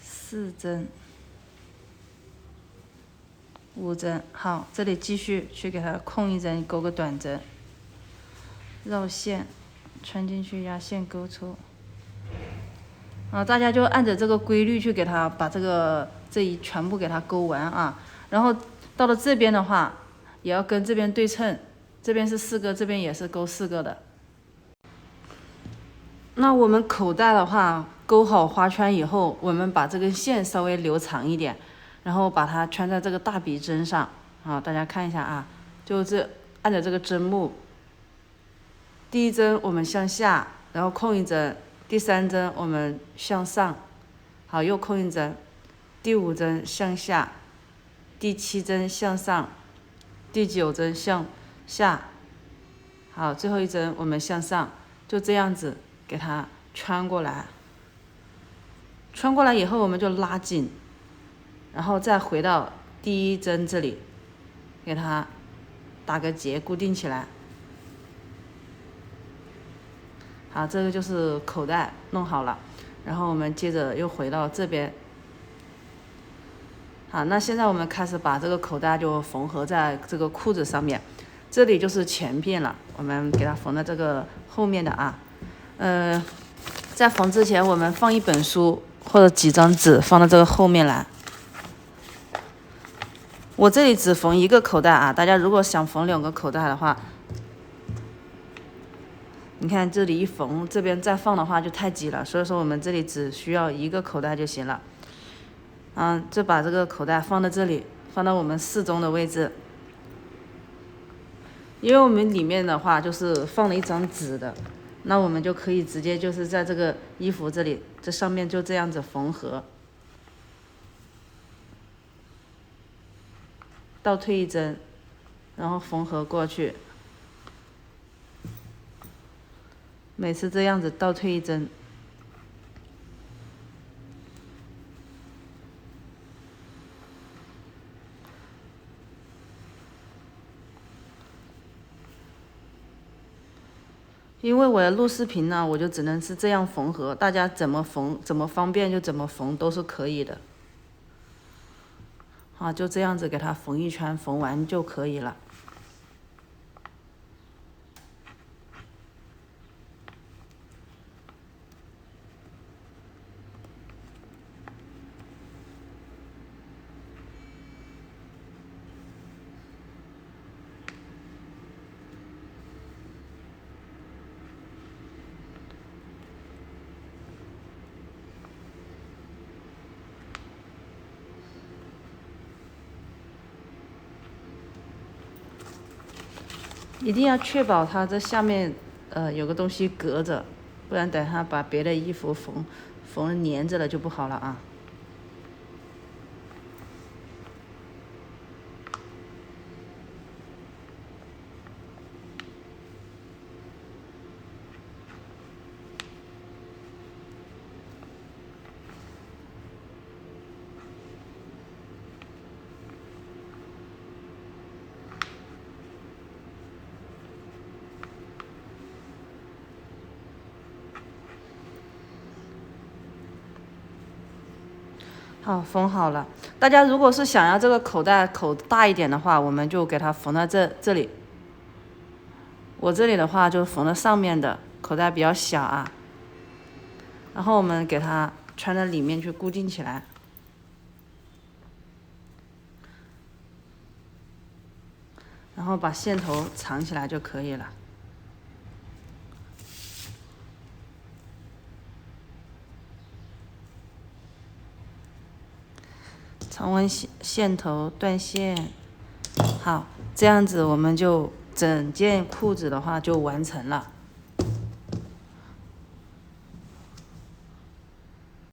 Speaker 1: 4针、5针。好，这里继续去给它空一针，勾个短针，绕线穿进去，压线勾出。大家就按着这个规律去给它把这一全部给它勾完啊。然后到了这边的话，也要跟这边对称，这边是4个，这边也是勾4个的。那我们口袋的话，勾好花圈以后，我们把这根线稍微留长一点，然后把它圈在这个大笔针上。好，大家看一下啊，就是按着这个针目，第1针我们向下，然后空一针，第3针我们向上，好，又空一针，第5针向下，第7针向上，第9针向下，好，最后一针我们向上，就这样子。给它穿过来，穿过来以后我们就拉紧，然后再回到第1针这里，给它打个结固定起来。好，这个就是口袋弄好了，然后我们接着又回到这边。好，那现在我们开始把这个口袋就缝合在这个裤子上面，这里就是前边了，我们给它缝在这个后面的啊。在缝之前，我们放一本书或者几张纸放到这个后面来。我这里只缝1个口袋啊，大家如果想缝2个口袋的话，你看这里一缝，这边再放的话就太挤了，所以说我们这里只需要1个口袋就行了。就把这个口袋放到这里，放到我们适中的位置。因为我们里面的话就是放了一张纸的，那我们就可以直接就是在这个衣服这里，这上面就这样子缝合，倒退一针，然后缝合过去。每次这样子倒退一针。因为我要录视频呢，我就只能是这样缝合，大家怎么缝怎么方便就怎么缝都是可以的。好，就这样子给它缝一圈，缝完就可以了。一定要确保它这下面有个东西隔着，不然等它把别的衣服缝粘着了就不好了啊。好，缝好了。大家如果是想要这个口袋口大一点的话，我们就给它缝到这里。我这里的话就缝到上面的，口袋比较小啊。然后我们给它穿到里面去固定起来。然后把线头藏起来就可以了。藏完线头断线，好，这样子我们就整件裤子的话就完成了。